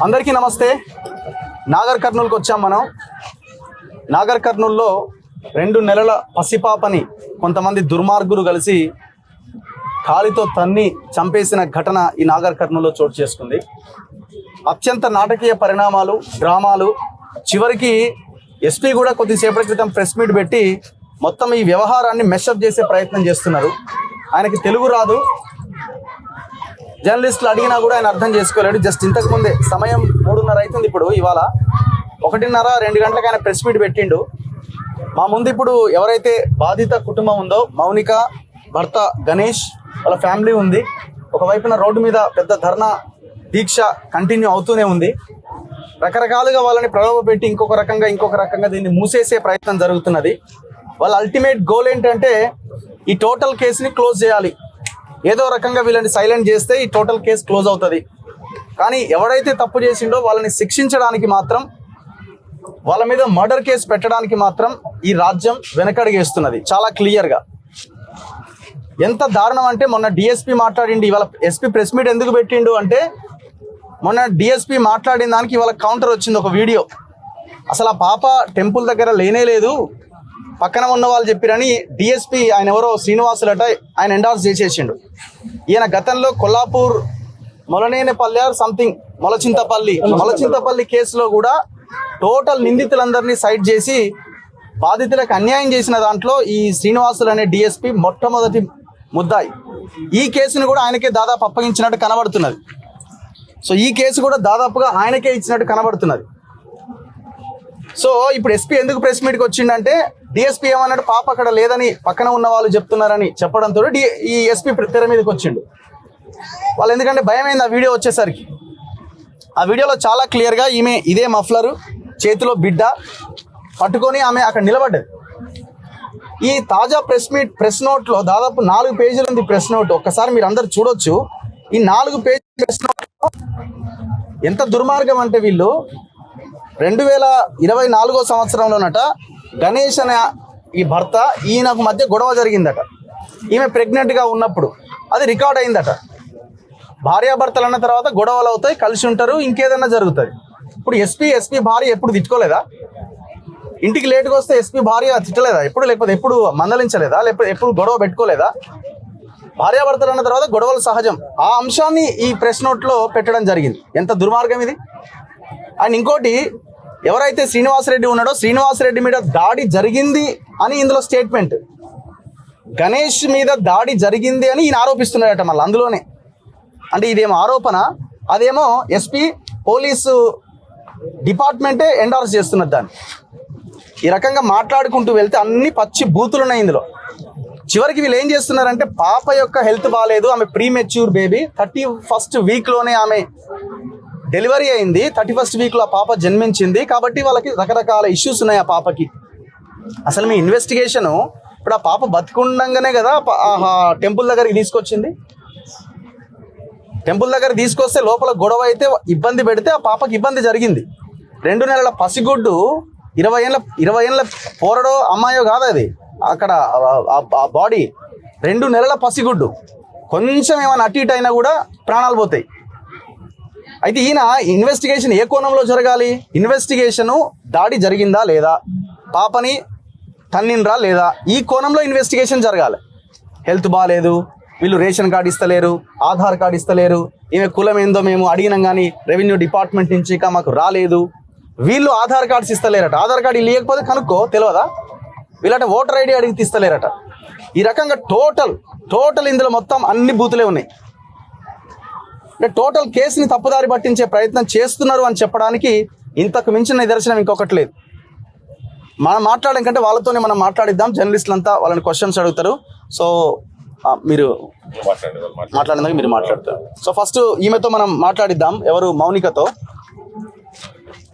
అందరికీ నమస్తే. నాగర్ కర్నూలుకి వచ్చాం మనం. నాగర్ కర్నూలులో 2 నెలల పసిపాపని కొంతమంది దుర్మార్గులు కలిసి కాలితో తన్ని చంపేసిన ఘటన ఈ నాగర్ కర్నూలులో చోటు చేసుకుంది. అత్యంత నాటకీయ పరిణామాలు, డ్రామాలు. చివరికి ఎస్పీ కూడా కొద్దిసేపటి క్రితం ప్రెస్ మీట్ పెట్టి మొత్తం ఈ వ్యవహారాన్ని మెషప్ చేసే ప్రయత్నం చేస్తున్నారు. ఆయనకి తెలుగు రాదు, జర్నలిస్టులు అడిగినా కూడా ఆయన అర్థం చేసుకోలేడు. జస్ట్ ఇంతకుముందే సమయం 3:30 అవుతుంది. ఇప్పుడు ఇవాళ 1:30-2 గంటలకు ఆయన ప్రెస్ మీట్ పెట్టిండు. మా ముందు ఇప్పుడు ఎవరైతే బాధిత కుటుంబం ఉందో, మౌనిక భర్త గణేష్ వాళ్ళ ఫ్యామిలీ ఉంది. ఒకవైపున రోడ్డు మీద పెద్ద ధర్నా దీక్ష కంటిన్యూ అవుతూనే ఉంది. రకరకాలుగా వాళ్ళని ప్రలోభపెట్టి ఇంకొక రకంగా దీన్ని మూసేసే ప్రయత్నం జరుగుతున్నది. వాళ్ళ అల్టిమేట్ గోల్ ఏంటంటే ఈ టోటల్ కేసుని క్లోజ్ చేయాలి. ఏదో రకంగా వీళ్ళని సైలెంట్ చేస్తే ఈ టోటల్ కేసు క్లోజ్ అవుతుంది. కానీ ఎవడైతే తప్పు చేసిండో వాళ్ళని శిక్షించడానికి మాత్రం, వాళ్ళ మీద మర్డర్ కేసు పెట్టడానికి మాత్రం ఈ రాజ్యం వెనకడుగేస్తున్నది చాలా క్లియర్గా. ఎంత దారుణం అంటే మొన్న డిఎస్పీ మాట్లాడిండు, ఇవాళ ఎస్పీ ప్రెస్ మీట్ ఎందుకు పెట్టిండు అంటే మొన్న డిఎస్పీ మాట్లాడిన దానికి ఇవాళ కౌంటర్ వచ్చింది, ఒక వీడియో. అసలు ఆ పాప టెంపుల్ దగ్గర లేనే లేదు, పక్కన ఉన్న వాళ్ళు చెప్పిరని డిఎస్పీ ఆయన ఎవరో శ్రీనివాసులట ఆయన ఎండార్స్ చేసేసిండు. ఈయన గతంలో కొల్లాపూర్ మొలనేనపల్లి సంథింగ్ మొలచింతపల్లి కేసులో కూడా టోటల్ నిందితులందరినీ సైడ్ చేసి బాధితులకు అన్యాయం చేసిన దాంట్లో ఈ శ్రీనివాసులు అనే డిఎస్పీ మొట్టమొదటి ముద్దాయి. ఈ కేసును కూడా ఆయనకే దాదాపు అప్పగించినట్టు కనబడుతున్నది. సో ఈ కేసు కూడా దాదాపుగా ఆయనకే ఇచ్చినట్టు కనబడుతున్నది. సో ఇప్పుడు ఎస్పీ ఎందుకు ప్రెస్ మీట్కి వచ్చిండంటే డిఎస్పీ ఏమన్నాడు, పాప అక్కడ లేదని పక్కన ఉన్న వాళ్ళు చెప్తున్నారని చెప్పడంతో ఈ ఎస్పీ తెర మీదకి వచ్చిండు. వాళ్ళు ఎందుకంటే భయమైంది ఆ వీడియో వచ్చేసరికి. ఆ వీడియోలో చాలా క్లియర్గా ఈమె ఇదే మఫ్లరు, చేతిలో బిడ్డ పట్టుకొని ఆమె అక్కడ నిలబడ్డది. ఈ తాజా ప్రెస్ నోట్లో దాదాపు 4 పేజీలు ఉంది ప్రెస్ నోట్. ఒక్కసారి మీరు అందరు చూడొచ్చు. ఈ 4 పేజీల ప్రెస్ నోట్లో ఎంత దుర్మార్గం అంటే వీళ్ళు 2024 సంవత్సరంలోనట గణేష్ అనే ఈ భర్త ఈయనకు మధ్య గొడవ జరిగిందట. ఈమె ప్రెగ్నెంట్గా ఉన్నప్పుడు అది రికార్డ్ అయిందట. భార్యాభర్తలు అన్న తర్వాత గొడవలు అవుతాయి, కలిసి ఉంటారు, ఇంకేదన్నా జరుగుతుంది. ఇప్పుడు ఎస్పీ భార్య ఎప్పుడు తిట్టుకోలేదా? ఇంటికి లేటుగా వస్తే ఎస్పీ భార్య తిట్టలేదా ఎప్పుడు? లేకపోతే ఎప్పుడు మందలించలేదా? లేకపోతే ఎప్పుడు గొడవ పెట్టుకోలేదా? భార్యాభర్తలు అన్న తర్వాత గొడవలు సహజం. ఆ అంశాన్ని ఈ ప్రెస్ నోట్లో పెట్టడం జరిగింది. ఎంత దుర్మార్గం ఇది! అండ్ ఇంకోటి, ఎవరైతే శ్రీనివాసరెడ్డి ఉన్నాడో శ్రీనివాసరెడ్డి మీద దాడి జరిగింది అని ఇందులో స్టేట్మెంట్, గణేష్ మీద దాడి జరిగింది అని ఈయన ఆరోపిస్తున్నాడట. మళ్ళీ అందులోనే అంటే ఇదేమో ఆరోపణ, అదేమో ఎస్పీ పోలీసు డిపార్ట్మెంటే ఎండార్స్ చేస్తున్నది దాన్ని. ఈ రకంగా మాట్లాడుకుంటూ వెళ్తే అన్ని పచ్చి బూతులు ఉన్నాయి ఇందులో. చివరికి వీళ్ళు ఏం చేస్తున్నారంటే పాప యొక్క హెల్త్ బాగాలేదు, ఆమె ప్రీమెచ్యూర్ బేబీ, 31st వీక్లోనే ఆమె డెలివరీ అయింది, 31st వీక్లో ఆ పాప జన్మించింది. కాబట్టి వాళ్ళకి రకరకాల ఇష్యూస్ ఉన్నాయి ఆ పాపకి. అసలు మీ ఇన్వెస్టిగేషను ఇప్పుడు ఆ పాప బతికుండగానే కదా టెంపుల్ దగ్గరికి తీసుకొచ్చింది. టెంపుల్ దగ్గర తీసుకొస్తే లోపల గొడవ అయితే ఇబ్బంది పెడితే ఆ పాపకి ఇబ్బంది జరిగింది. 2 నెలల పసిగుడ్డు, 20 ఏళ్ళ పోరడో అమ్మాయో కాదు అది. అక్కడ ఆ బాడీ 2 నెలల పసిగుడ్డు, కొంచెం ఏమైనా అటు ఇటు అయినా కూడా ప్రాణాలు పోతాయి. అయితే ఈయన ఇన్వెస్టిగేషన్ ఏ కోణంలో జరగాలి? ఇన్వెస్టిగేషను దాడి జరిగిందా లేదా, పాపని తన్నిండ్రా లేదా, ఈ కోణంలో ఇన్వెస్టిగేషన్ జరగాలి. హెల్త్ బాగాలేదు, వీళ్ళు రేషన్ కార్డు ఇస్తలేరు, ఆధార్ కార్డు ఇస్తలేరు, ఈమె కులం ఏందో మేము అడిగినాం కానీ రెవెన్యూ డిపార్ట్మెంట్ నుంచి ఇక మాకు రాలేదు, వీళ్ళు ఆధార్ కార్డ్స్ ఇస్తలేరట. ఆధార్ కార్డు ఇవ్వకపోతే కనుక్కో తెలియదా? వీళ్ళట ఓటర్ ఐడి అడిగి ఇస్తలేరట. ఈ రకంగా టోటల్ ఇందులో మొత్తం అన్ని బూతులే ఉన్నాయి. అంటే టోటల్ కేసుని తప్పుదారి పట్టించే ప్రయత్నం చేస్తున్నారు అని చెప్పడానికి ఇంతకు మించిన నిదర్శనం ఇంకొకటి లేదు. మనం మాట్లాడడం కంటే వాళ్ళతోనే మనం మాట్లాడిద్దాం. జర్నలిస్టులంతా వాళ్ళని క్వశ్చన్స్ అడుగుతారు. సో మీరు మాట్లాడినాక మీరు మాట్లాడతారు. సో ఫస్ట్ ఈమెతో మనం మాట్లాడిద్దాం. ఎవరు? మౌనికతో.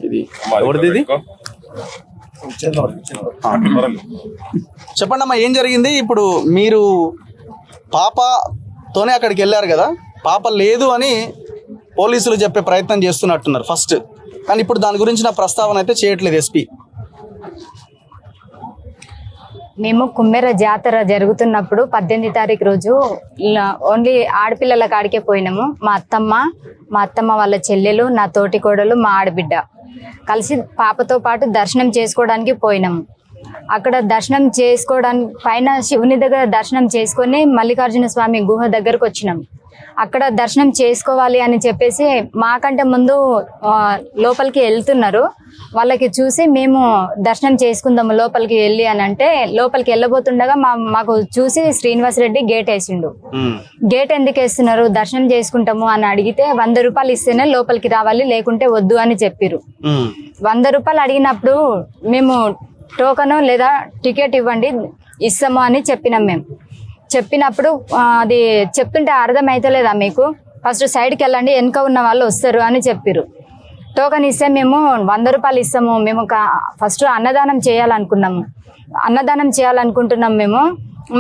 ఇది ఎవరిది? ఇది చెప్పండి అమ్మా, ఏం జరిగింది? ఇప్పుడు మీరు పాపతోనే అక్కడికి వెళ్ళారు కదా, పాప లేదు అని పోలీసులు చెప్పే ప్రయత్నం చేస్తున్నట్టున్నారు ఫస్ట్. కానీ ఇప్పుడు దాని గురించి నా ప్రస్తావన అయితే చేయట్లేదు ఎస్పీ. మేము కుమ్మెర జాతర జరుగుతున్నప్పుడు 18 తారీఖు రోజు ఓన్లీ ఆడపిల్లల కాడికే పోయినాము. మా అత్తమ్మ వాళ్ళ చెల్లెలు, నా తోటి కోడలు, మా ఆడబిడ్డ కలిసి పాపతో పాటు దర్శనం చేసుకోవడానికి పోయినాము. అక్కడ దర్శనం చేసుకోవడానికి పైన శివుని దగ్గర దర్శనం చేసుకొని మల్లికార్జున స్వామి గుహ దగ్గరకు వచ్చినాం. అక్కడ దర్శనం చేసుకోవాలి అని చెప్పేసి మాకంటే ముందు లోపలికి వెళ్తున్నారు. వాళ్ళకి చూసి మేము దర్శనం చేసుకుందాము లోపలికి వెళ్ళి అని అంటే, లోపలికి వెళ్ళబోతుండగా మాకు చూసి శ్రీనివాసరెడ్డి గేట్ వేసిండు. గేట్ ఎందుకు వేస్తున్నారు, దర్శనం చేసుకుంటాము అని అడిగితే 100 రూపాయలు ఇస్తేనే లోపలికి రావాలి, లేకుంటే వద్దు అని చెప్పిరు. 100 రూపాయలు అడిగినప్పుడు మేము టోకను లేదా టికెట్ ఇవ్వండి ఇస్తాము అని చెప్పినాం. మేము చెప్పినప్పుడు అది చెప్తుంటే అర్థం అవుతలేదా మీకు, ఫస్ట్ సైడ్కి వెళ్ళండి, వెనక ఉన్న వాళ్ళు వస్తారు అని చెప్పిరు. టోకన్ ఇస్తే మేము 100 రూపాయలు ఇస్తాము, మేము ఫస్ట్ అన్నదానం చేయాలనుకుంటున్నాం మేము,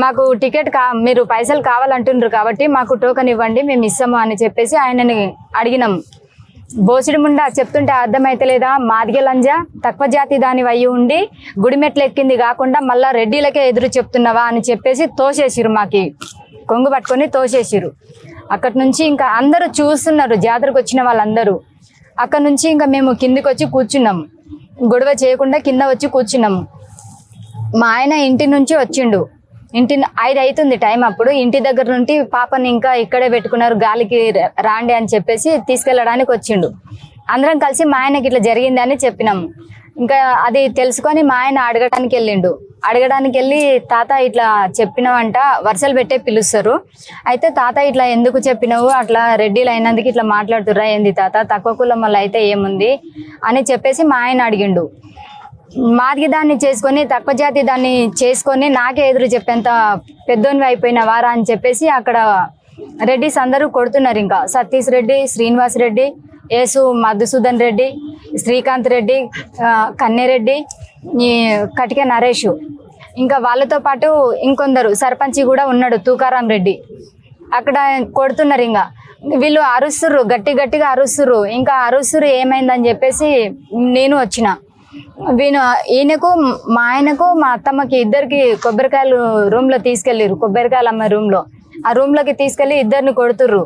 మాకు టికెట్ మీరు పైసలు కావాలంటుండ్రు కాబట్టి మాకు టోకన్ ఇవ్వండి, మేము ఇస్తాము అని చెప్పేసి ఆయనని అడిగినాము. బోసిడి ముండా చెప్తుంటే అర్థమైతలేదా, మాదిగ లంజ తక్కువ జాతి దాని అయ్యి ఉండి గుడిమెట్లు ఎక్కింది కాకుండా మళ్ళా రెడ్డిలకే ఎదురు చెప్తున్నావా అని చెప్పేసి తోసేసిరు, మాకి కొంగు పట్టుకొని తోసేసిరు. అక్కడి నుంచి ఇంకా అందరూ చూస్తున్నారు, జాతరకు వచ్చిన వాళ్ళందరూ. అక్కడ నుంచి ఇంకా మేము కిందికి వచ్చి కూర్చున్నాము, గొడవ చేయకుండా కింద వచ్చి కూర్చున్నాము. మా ఆయన ఇంటి నుంచి వచ్చిండు, 5 అవుతుంది టైం. అప్పుడు ఇంటి దగ్గర నుండి పాపని ఇంకా ఇక్కడే పెట్టుకున్నారు, గాలికి రాండి అని చెప్పేసి తీసుకెళ్ళడానికి వచ్చిండు. అందరం కలిసి మా ఆయనకి ఇట్లా జరిగింది అని చెప్పినాము. ఇంకా అది తెలుసుకొని మా ఆయన అడగడానికి వెళ్ళి తాత ఇట్లా చెప్పినావంట, వరుసలు పెట్టే పిలుస్తారు. అయితే తాత ఇట్లా ఎందుకు చెప్పినావు, అట్లా రెడ్డిలు అయినందుకు ఇట్లా మాట్లాడుతుర్రా ఏంది తాత, తక్కువ కులం వల్ల అయితే ఏముంది అని చెప్పేసి మా ఆయన అడిగిండు. మాదిగి దాన్ని చేసుకొని తక్కువ జాతి దాన్ని చేసుకొని నాకే ఎదురు చెప్పేంత పెద్దోనివి అయిపోయిన వారా అని చెప్పేసి అక్కడ రెడ్డిస్ అందరూ కొడుతున్నారు. ఇంకా సతీష్ రెడ్డి, శ్రీనివాస్ రెడ్డి, యేసు మధుసూదన్ రెడ్డి, శ్రీకాంత్ రెడ్డి, కన్నెరెడ్డి, కటిక నరేష్, ఇంకా వాళ్ళతో పాటు ఇంకొందరు సర్పంచి కూడా ఉన్నాడు తూకారాం రెడ్డి. అక్కడ కొడుతున్నారు. ఇంకా వీళ్ళు అరుస్తుర్రు, గట్టిగా అరుస్తుర్రు. ఇంకా అరుస్తుర్రు ఏమైందని చెప్పేసి నేను వచ్చిన. ఈయనకు మా ఆయనకు మా అత్తమ్మకి ఇద్దరికి కొబ్బరికాయలు రూమ్ లో తీసుకెళ్ళిరు, కొబ్బరికాయలు అమ్మే రూమ్ లో. ఆ రూమ్ లోకి తీసుకెళ్లి ఇద్దరిని కొడుతుర్రు.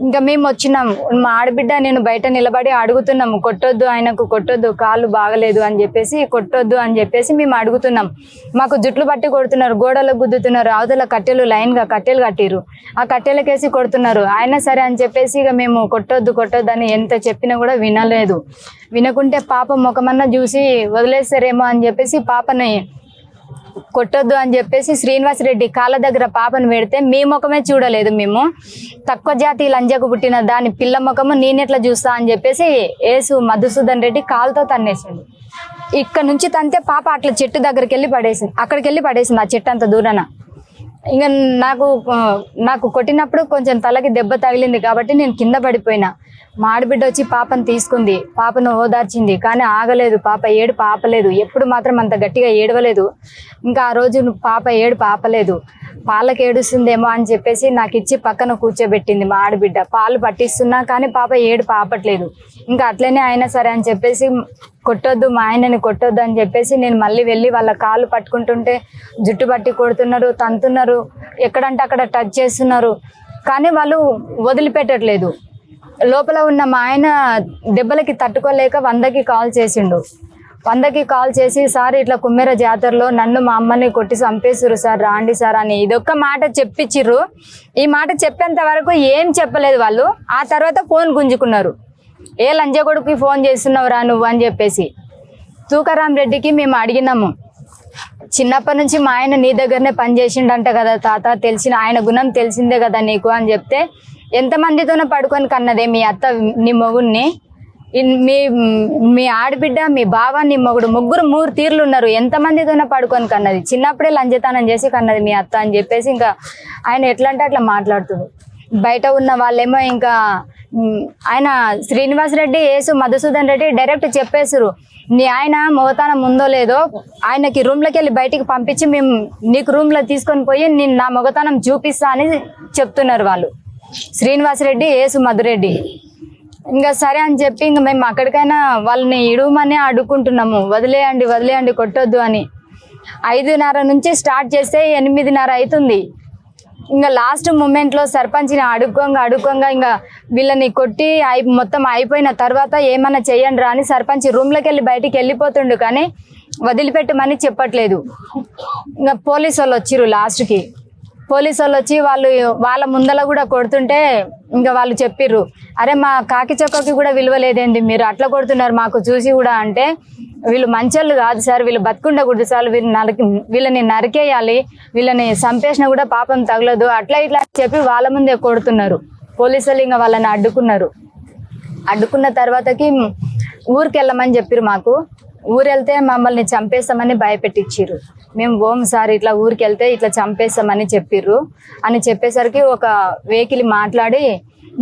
ఇంకా మేము వచ్చినాం, మా ఆడబిడ్డ నేను బయట నిలబడి అడుగుతున్నాము, కొట్టొద్దు, ఆయనకు కొట్టొద్దు, కాళ్ళు బాగలేదు అని చెప్పేసి కొట్టొద్దు అని చెప్పేసి మేము అడుగుతున్నాం. మాకు జుట్లు పట్టి కొడుతున్నారు, గోడలకు గుద్దుతున్నారు, అవతల కట్టెలు లైన్ గా కట్టెలు కట్టిరు, ఆ కట్టెలకేసి కొడుతున్నారు. అయినా సరే అని చెప్పేసి ఇక మేము కొట్టొద్దు అని ఎంత చెప్పినా కూడా వినలేదు. వినకుంటే పాప ముఖమన్నా చూసి వదిలేస్తారేమో అని చెప్పేసి పాపని కొట్టొద్దు అని చెప్పేసి శ్రీనివాస్ రెడ్డి కాళ్ళ దగ్గర పాపను పెడితే మీ ముఖమే చూడలేదు. మేము తక్కువ జాతి లంజకు పుట్టిన దాని పిల్ల ముఖము నేనెట్లా చూస్తా అని చెప్పేసి యేసు మధుసూదన్ రెడ్డి కాలుతో తన్నేసిండు. ఇక్కడ నుంచి తంతే పాప అట్లా చెట్టు దగ్గరికి వెళ్ళి పడేసింది, అక్కడికి వెళ్ళి పడేసింది, ఆ చెట్టు అంత దూరాన. ఇంకా నాకు కొట్టినప్పుడు కొంచెం తలకి దెబ్బ తగిలింది కాబట్టి నేను కింద పడిపోయినా. మా ఆడబిడ్డ వచ్చి పాపను తీసుకుంది, పాపను ఓదార్చింది, కానీ ఆగలేదు. పాప ఏడుపు ఆపలేదు, ఎప్పుడు మాత్రం అంత గట్టిగా ఏడవలేదు. ఇంకా ఆ రోజు పాప ఏడుపు ఆపలేదు. పాలకు ఏడుస్తుందేమో అని చెప్పేసి నాకు ఇచ్చి పక్కన కూర్చోబెట్టింది మా ఆడబిడ్డ. పాలు పట్టిస్తున్నా కానీ పాప ఏడుపు ఆపట్లేదు. ఇంకా అట్లనే అయినా సరే అని చెప్పేసి కొట్టొద్దు, మా ఆయనని కొట్టొద్దు అని చెప్పేసి నేను మళ్ళీ వెళ్ళి వాళ్ళ కాళ్ళు పట్టుకుంటుంటే జుట్టు పట్టి కొడుతున్నారు, తంతున్నారు, ఎక్కడంటే అక్కడ టచ్ చేస్తున్నారు, కానీ వాళ్ళు వదిలిపెట్టట్లేదు. లోపల ఉన్న మా ఆయన దెబ్బలకి తట్టుకోలేక 100కి కాల్ చేసిండు. 100కి కాల్ చేసి, సార్ ఇట్లా కుమ్మెర జాతరలో నన్ను మా అమ్మని కొట్టి చంపేసిర్రు సార్, రాండి సార్ అని ఇదొక్క మాట చెప్పించిర్రు. ఈ మాట చెప్పేంత వరకు ఏం చెప్పలేదు వాళ్ళు. ఆ తర్వాత ఫోన్ గుంజుకున్నారు, ఏ లంజగొడుకి ఫోన్ చేస్తున్నావురా నువ్వు అని చెప్పేసి. తూకారాం రెడ్డికి మేము అడిగినాము, చిన్నప్పటి నుంచి మా ఆయన నీ దగ్గరనే పనిచేసిండంట కదా తాత, తెలిసిన ఆయన గుణం తెలిసిందే కదా నీకు అని చెప్తే, ఎంతమందితోనో పడుకొని కన్నదే మీ అత్త నీ మొగుడిని, మీ ఆడబిడ్డ, మీ బావ, నీ మొగుడు, ముగ్గురు 3 తీర్లు ఉన్నారు, ఎంతమందితోనో పడుకొని కన్నది, చిన్నప్పుడే లంజతనం చేసి కన్నది మీ అత్త అని చెప్పేసి ఇంకా ఆయన ఎట్లా అంటే అట్లా మాట్లాడుతుంది. బయట ఉన్న వాళ్ళేమో ఇంకా ఆయన శ్రీనివాస్ రెడ్డి, యేసు మధుసూదన్ రెడ్డి డైరెక్ట్ చెప్పేసారు, నీ ఆయన మొగతానం ఉందో లేదో ఆయనకి రూమ్లోకి వెళ్ళి బయటికి పంపించి మేము నీకు రూమ్లో తీసుకొని పోయి నేను నా మొగతానం చూపిస్తా అని చెప్తున్నారు వాళ్ళు, శ్రీనివాస్ రెడ్డి, యేసు మధురెడ్డి. ఇంకా సరే అని చెప్పి ఇంకా మేము అక్కడికైనా వాళ్ళని ఇడుమని అడుక్కుంటున్నాము, వదిలేయండి కొట్టొద్దు అని. 5:30 నుంచి స్టార్ట్ చేస్తే 8:30 అవుతుంది. ఇంకా లాస్ట్ మూమెంట్లో సర్పంచ్ని అడుక్కోంగా ఇంకా వీళ్ళని కొట్టి మొత్తం అయిపోయిన తర్వాత ఏమన్నా చెయ్యండి రా అని సర్పంచ్ రూమ్లోకి వెళ్ళి బయటికి వెళ్ళిపోతుండు, కానీ వదిలిపెట్టమని చెప్పట్లేదు. ఇంకా పోలీసు వాళ్ళు వచ్చిర్రు. లాస్ట్కి పోలీసు వాళ్ళు వచ్చి వాళ్ళ ముందల కూడా కొడుతుంటే ఇంకా వాళ్ళు చెప్పిర్రు, అరే మా కాకి చొక్కకి కూడా విలువ లేదేంది, మీరు అట్లా కొడుతున్నారు మాకు చూసి కూడా అంటే, వీళ్ళు మంచోళ్ళు కాదు సార్, వీళ్ళు బతుకుండకూడదు సార్, వీళ్ళని నరికేయాలి, వీళ్ళని చంపేసినా కూడా పాపం తగలదు, అట్లా ఇట్లా అని చెప్పి వాళ్ళ ముందే కొడుతున్నారు. పోలీసులు ఇంకా వాళ్ళని అడ్డుకున్న తర్వాతకి ఊరికి వెళ్ళమని చెప్పిర్రు. మాకు ఊరు వెళ్తే మమ్మల్ని చంపేస్తామని భయపెట్టించిర్రు. మేము ఓం సార్ ఇట్లా ఊరికి వెళ్తే ఇట్లా చంపేస్తామని చెప్పిర్రు అని చెప్పేసరికి ఒక వెహికల్ మాట్లాడి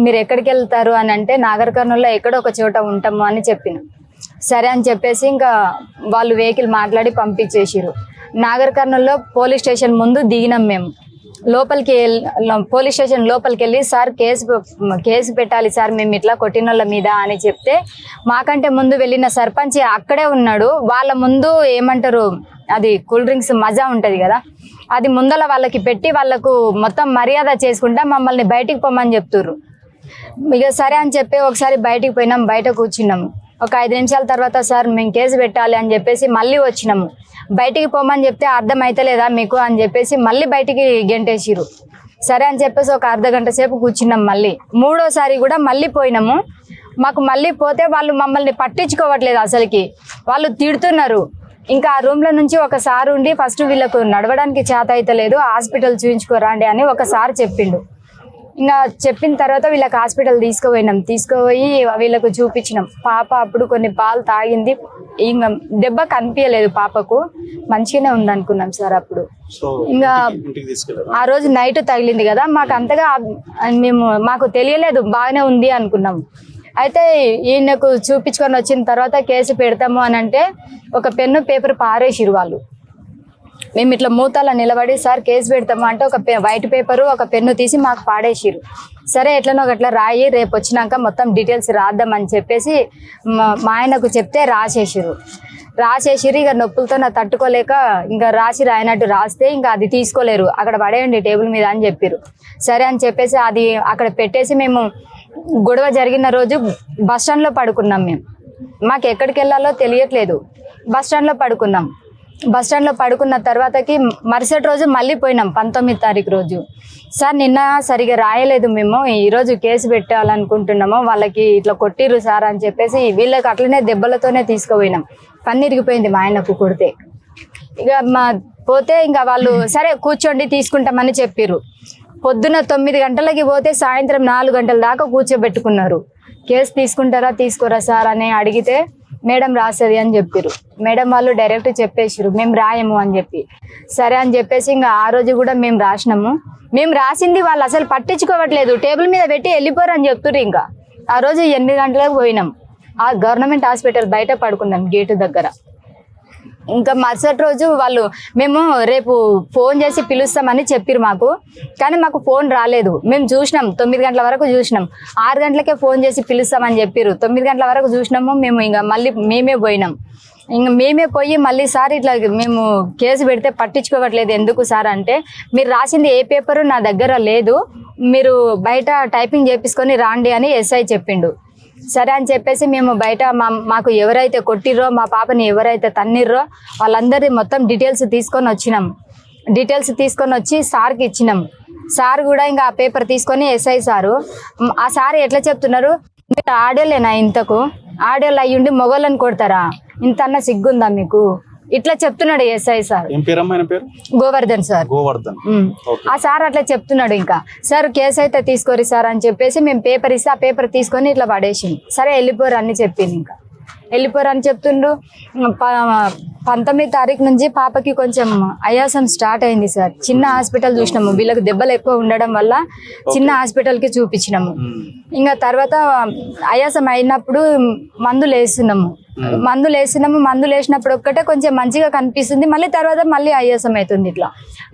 మీరు ఎక్కడికి వెళ్తారు అని అంటే నాగర్ కర్నూలులో ఎక్కడో ఒక చోట ఉంటాము అని చెప్పిన. సరే అని చెప్పేసి ఇంకా వాళ్ళు వెహికల్ మాట్లాడి పంపించేసిర్రు. నాగర్ కర్నూలులో పోలీస్ స్టేషన్ ముందు దిగినాం. మేము పోలీస్ స్టేషన్ లోపలికి వెళ్ళి సార్ కేసు పెట్టాలి సార్ మేము ఇట్లా కొట్టిన వాళ్ళ మీద అని చెప్తే, మాకంటే ముందు వెళ్ళిన సర్పంచ్ అక్కడే ఉన్నాడు. వాళ్ళ ముందు ఏమంటారు, అది కూల్ డ్రింక్స్ మజా ఉంటుంది కదా, అది ముందల వాళ్ళకి పెట్టి వాళ్ళకు మొత్తం మర్యాద చేసుకుంటా మమ్మల్ని బయటికి పోమని చెప్తుర్రు. ఇక సరే అని చెప్పి ఒకసారి బయటికి పోయినాం. బయట కూర్చున్నాము. ఒక 5 నిమిషాల తర్వాత సార్ మేము కేసు పెట్టాలి అని చెప్పేసి మళ్ళీ వచ్చినాము. బయటికి పోమని చెప్తే అర్థం అవుతలేదా మీకు అని చెప్పేసి మళ్ళీ బయటికి గెంటేసిరు. సరే అని చెప్పేసి ఒక అర్ధగంట సేపు కూర్చున్నాం. మళ్ళీ 3వసారి కూడా మళ్ళీ పోయినాము. మాకు మళ్ళీ పోతే వాళ్ళు మమ్మల్ని పట్టించుకోవట్లేదు, అసలుకి వాళ్ళు తిడుతున్నారు. ఇంకా ఆ రూమ్లో నుంచి ఒక సార్ ఉండి ఫస్ట్ వీళ్ళకు నడవడానికి చేత అవుతలేదు, హాస్పిటల్ చూపించుకోరండి అని ఒక సార్ చెప్పిండు. ఇంకా చెప్పిన తర్వాత వీళ్ళకి హాస్పిటల్ తీసుకుపోయి వీళ్ళకు చూపించినాం. పాప అప్పుడు కొన్ని పాలు తాగింది, ఇంకా దెబ్బ కనిపించలేదు పాపకు, మంచిగానే ఉంది అనుకున్నాం సార్. అప్పుడు ఇంకా ఆ రోజు నైట్ తగిలింది కదా, మాకు అంతగా మాకు తెలియలేదు, బాగానే ఉంది అనుకున్నాం. అయితే ఈయనకు చూపించుకొని వచ్చిన తర్వాత కేసు పెడతాము అని అంటే ఒక పెన్ను పేపర్ పారేసిరు వాళ్ళు. మేము ఇట్లా మూతలా నిలబడి సార్ కేసు పెడతాము అంటే ఒక వైట్ పేపరు ఒక పెన్ను తీసి మాకు పాడేసిరు. సరే ఎట్లనో అట్లా రాయి, రేపు వచ్చినాక మొత్తం డీటెయిల్స్ రాద్దామని చెప్పేసి మా ఆయనకు చెప్తే రాసేసిరు. ఇక నొప్పులతో నా తట్టుకోలేక ఇంకా రాయనట్టు రాస్తే ఇంకా అది తీసుకోలేరు, అక్కడ పడేయండి టేబుల్ మీద అని చెప్పారు. సరే అని చెప్పేసి అది అక్కడ పెట్టేసి మేము గొడవ జరిగిన రోజు బస్ స్టాండ్లో పడుకున్నాం. మాకు ఎక్కడికి వెళ్ళాలో తెలియట్లేదు. బస్ స్టాండ్లో పడుకున్న తర్వాతకి మరుసటి రోజు మళ్ళీ పోయినాం 19వ తారీఖు రోజు. సార్ నిన్న సరిగా రాయలేదు, మేము ఈరోజు కేసు పెట్టాలనుకుంటున్నాము, వాళ్ళకి ఇట్లా కొట్టిర్రు సార్ అని చెప్పేసి వీళ్ళకి అట్లనే దెబ్బలతోనే తీసుకుపోయినాం. పన్ను ఇరిగిపోయింది మా ఆయనకు కొడితే. ఇక పోతే ఇంకా వాళ్ళు సరే కూర్చోండి తీసుకుంటామని చెప్పిర్రు. పొద్దున 9 గంటలకి పోతే సాయంత్రం 4 గంటల దాకా కూర్చోబెట్టుకున్నారు. కేసు తీసుకుంటారా తీసుకోరా సార్ అని అడిగితే మేడం రాస్తుంది అని చెప్పారు. మేడం వాళ్ళు డైరెక్ట్ చెప్పేసారు మేము రాయము అని చెప్పి. సరే అని చెప్పేసి ఇంకా ఆ రోజు కూడా మేము రాసినాము. మేము రాసింది వాళ్ళు అసలు పట్టించుకోవట్లేదు, టేబుల్ మీద పెట్టి వెళ్ళిపోరు అని చెప్తున్నారు. ఇంకా ఆ రోజు 8 గంటలకు పోయినాం. ఆ గవర్నమెంట్ హాస్పిటల్ బయట పడుకున్నాం గేటు దగ్గర. ఇంకా మరుసటి రోజు వాళ్ళు మేము రేపు ఫోన్ చేసి పిలుస్తామని చెప్పిరు మాకు, కానీ మాకు ఫోన్ రాలేదు. మేము చూసినాం 9 గంటల వరకు చూసినాం, 6 గంటలకే ఫోన్ చేసి పిలుస్తామని చెప్పిరు. 9 గంటల వరకు చూసినాము. మేము ఇంకా మళ్ళీ మేమే పోయి మళ్ళీ సార్ ఇట్లా మేము కేసు పెడితే పట్టించుకోవట్లేదు ఎందుకు సార్ అంటే, మీరు రాసింది ఏ పేపరు నా దగ్గర లేదు, మీరు బయట టైపింగ్ చేపించుకొని రాండి అని ఎస్ఐ చెప్పిండు. సరే అని చెప్పేసి మేము బయట మాకు ఎవరైతే కొట్టిర్రో, మా పాపని ఎవరైతే తన్నిర్రో వాళ్ళందరి మొత్తం డీటెయిల్స్ తీసుకొని వచ్చి సార్కి ఇచ్చినాం. సార్ కూడా ఇంకా ఆ పేపర్ తీసుకొని ఎస్ఐ సారు, ఆ సార్ ఎట్లా చెప్తున్నారు, మీరు ఆడోళ్ళేనా, ఇంతకు ఆడోళ్ళు అయ్యుండి మొగోళ్ళని కొడతారా, ఇంతన్నా సిగ్గుందా మీకు, ఇట్లా చెప్తున్నాడు ఎస్ఐ సార్. గోవర్ధన్ సార్. ఆ సార్ అట్లా చెప్తున్నాడు. ఇంకా సార్ కేసు అయితే తీసుకోరు సార్ అని చెప్పేసి మేము పేపర్ ఇస్తే ఆ పేపర్ తీసుకొని ఇట్లా పడేసి సరే వెళ్ళిపోరు అని చెప్పింది. ఇంకా వెళ్ళిపోరు అని చెప్తుండ్రు. 19వ తారీఖు నుంచి పాపకి కొంచెం ఆయాసం స్టార్ట్ అయింది సార్. చిన్న హాస్పిటల్ చూసినాము, వీళ్ళకి దెబ్బలు ఎక్కువ ఉండడం వల్ల చిన్న హాస్పిటల్కి చూపించినాము. ఇంకా తర్వాత ఆయాసం అయినప్పుడు మందులు వేసినప్పుడు ఒక్కటే కొంచెం మంచిగా కనిపిస్తుంది, మళ్ళీ తర్వాత మళ్ళీ ఆయాసం అవుతుంది. ఇట్లా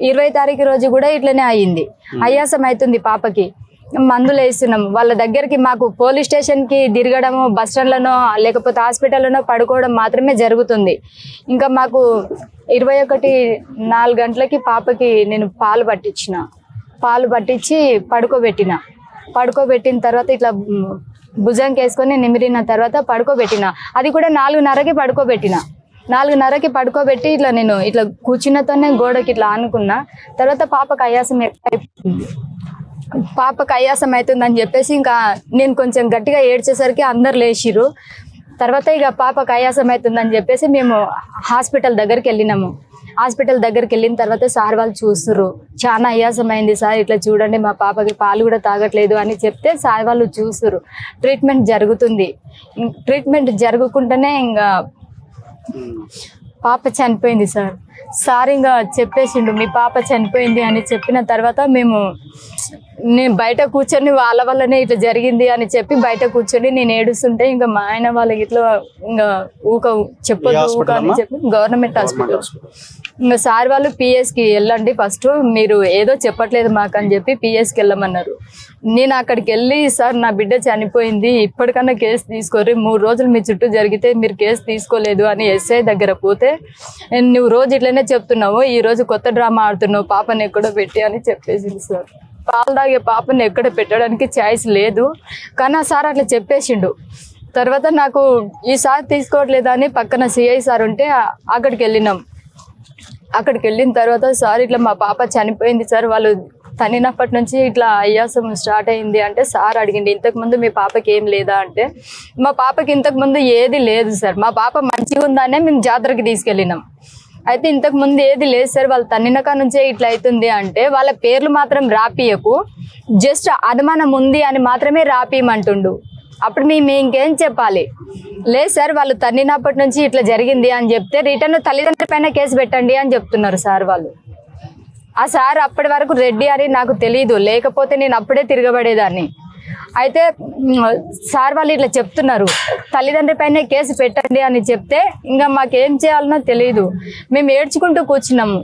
20వ తారీఖు రోజు కూడా ఇట్లనే అయ్యింది, ఆయాసం అవుతుంది పాపకి. మందులు వేస్తున్నాం. వాళ్ళ దగ్గరికి మాకు పోలీస్ స్టేషన్కి తిరగడము, బస్ స్టాండ్లోనో లేకపోతే హాస్పిటల్లోనో పడుకోవడం మాత్రమే జరుగుతుంది. ఇంకా మాకు 21:04 గంటలకి పాపకి నేను పాలు పట్టించి పడుకోబెట్టిన తర్వాత ఇట్లా భుజంకి వేసుకొని నిమిరిన తర్వాత పడుకోబెట్టిన. అది కూడా 4:30కి పడుకోబెట్టిన. 4:30కి పడుకోబెట్టి ఇట్లా నేను ఇట్లా కూర్చున్నతోనే గోడకి ఇట్లా ఆనుకున్నా. తర్వాత పాపకు ఆయాసం అవుతుందని చెప్పేసి ఇంకా నేను కొంచెం గట్టిగా ఏడ్చేసరికి అందరు లేచిర్రు. తర్వాత ఇక పాపకు ఆయాసం అవుతుందని చెప్పేసి మేము హాస్పిటల్ దగ్గరికి వెళ్ళినాము. హాస్పిటల్ దగ్గరికి వెళ్ళిన తర్వాత సార్ వాళ్ళు చూస్తుర్రు. చాలా ఆయాసం అయింది సార్, ఇట్లా చూడండి మా పాపకి పాలు కూడా తాగట్లేదు అని చెప్తే సార్ వాళ్ళు చూస్తుర్రు. ట్రీట్మెంట్ జరుగుతుంది. ట్రీట్మెంట్ జరుగుకుంటేనే ఇంకా పాప చనిపోయింది సార్. సార్ ఇంకా చెప్పేసిండు మీ పాప చనిపోయింది అని చెప్పిన తర్వాత నేను బయట కూర్చొని వాళ్ళ వల్లనే ఇట్లా జరిగింది అని చెప్పి బయట కూర్చొని నేను ఏడుస్తుంటే ఇంకా మా ఆయన వాళ్ళకి ఇట్లా ఇంకా చెప్పొద్దు అని చెప్పి గవర్నమెంట్ హాస్పిటల్ ఇంకా సార్ వాళ్ళు పిఎస్కి వెళ్ళండి ఫస్ట్, మీరు ఏదో చెప్పట్లేదు మాకు అని చెప్పి పిఎస్కి వెళ్ళమన్నారు. నేను అక్కడికి వెళ్ళి సార్ నా బిడ్డ చనిపోయింది, ఇప్పటికన్నా కేసు తీసుకోరు, 3 రోజులు మీ చుట్టూ జరిగితే మీరు కేసు తీసుకోలేదు అని ఎస్ఐ దగ్గర పోతే నువ్వు రోజు ఇట్లనే చెప్తున్నావు, ఈ రోజు కొత్త డ్రామా ఆడుతున్నావు, పాపని ఎక్కడో పెట్టి అని చెప్పేసింది సార్. పాలు తాగే పాపని ఎక్కడ పెట్టడానికి ఛాయిస్ లేదు కానీ ఆ సార్ అట్లా చెప్పేసిండు. తర్వాత నాకు ఈసారి తీసుకోవట్లేదని పక్కన సిఐ సార్ ఉంటే అక్కడికి వెళ్ళినాం. అక్కడికి వెళ్ళిన తర్వాత సార్ ఇట్లా మా పాప చనిపోయింది సార్, వాళ్ళు తనినప్పటి నుంచి ఇట్లా ఆయాసం స్టార్ట్ అయింది అంటే సార్ అడిగింది ఇంతకుముందు మీ పాపకి ఏం లేదా అంటే మా పాపకి ఇంతకుముందు ఏది లేదు సార్, మా పాప మంచిగా ఉందనే మేము జాతరకి తీసుకెళ్ళినాం. అయితే ఇంతకుముందు ఏది లేదు సార్, వాళ్ళు తన్నినక నుంచే ఇట్లా అవుతుంది అంటే వాళ్ళ పేర్లు మాత్రం రాపియకు, జస్ట్ అనుమానం ఉంది అని మాత్రమే రాపియమంటుండు. అప్పుడు మేము ఇంకేం చెప్పాలి? లేదు సార్ వాళ్ళు తన్నినప్పటి నుంచి ఇట్లా జరిగింది అని చెప్తే రిటర్న్ తల్లిదండ్రుల పైన కేసు పెట్టండి అని చెప్తున్నారు సార్ వాళ్ళు. ఆ సార్ అప్పటి వరకు రెడ్డి అని నాకు తెలీదు, లేకపోతే నేను అప్పుడే తిరగబడేదాన్ని. అయితే సార్ వాళ్ళు ఇట్లా చెప్తున్నారు తల్లిదండ్రుల పైన కేసు పెట్టండి అని చెప్తే ఇంకా మాకేం చేయాలనో తెలియదు. మేము ఏడ్చుకుంటూ కూర్చున్నాము.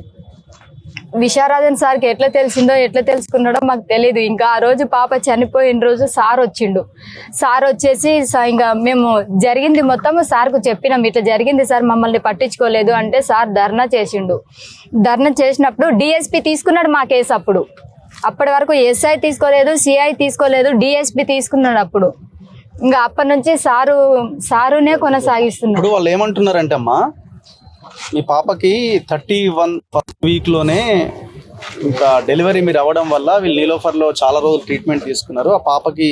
విశారాధన్ సార్కి ఎట్లా తెలిసిందో ఎట్లా తెలుసుకున్నాడో మాకు తెలీదు. ఇంకా ఆ రోజు పాప చనిపోయిన రోజు సార్ వచ్చిండు. సార్ వచ్చేసి ఇంకా మేము జరిగింది మొత్తం సార్కు చెప్పినాం, ఇట్లా జరిగింది సార్ మమ్మల్ని పట్టించుకోలేదు అంటే సార్ ధర్నా చేసిండు. ధర్నా చేసినప్పుడు డిఎస్పీ తీసుకున్నాడు మా కేసు. అప్పటి వరకు ఎస్ఐ తీసుకోలేదు, సిఐ తీసుకోలేదు, డిఎస్పీ తీసుకున్నాడు. అప్పుడు ఇంకా అప్పటి నుంచి సారునే కొనసాగిస్తున్నాడు. ఇప్పుడు వాళ్ళు ఏమంటున్నారంటే అమ్మా మీ పాపకి 31 ఫస్ట్ వీక్ లోనే ఇంకా డెలివరీ మీరు అవ్వడం వల్ల వీళ్ళు నీలోఫర్ లో చాలా రోజులు ట్రీట్మెంట్ తీసుకున్నారు, ఆ పాపకి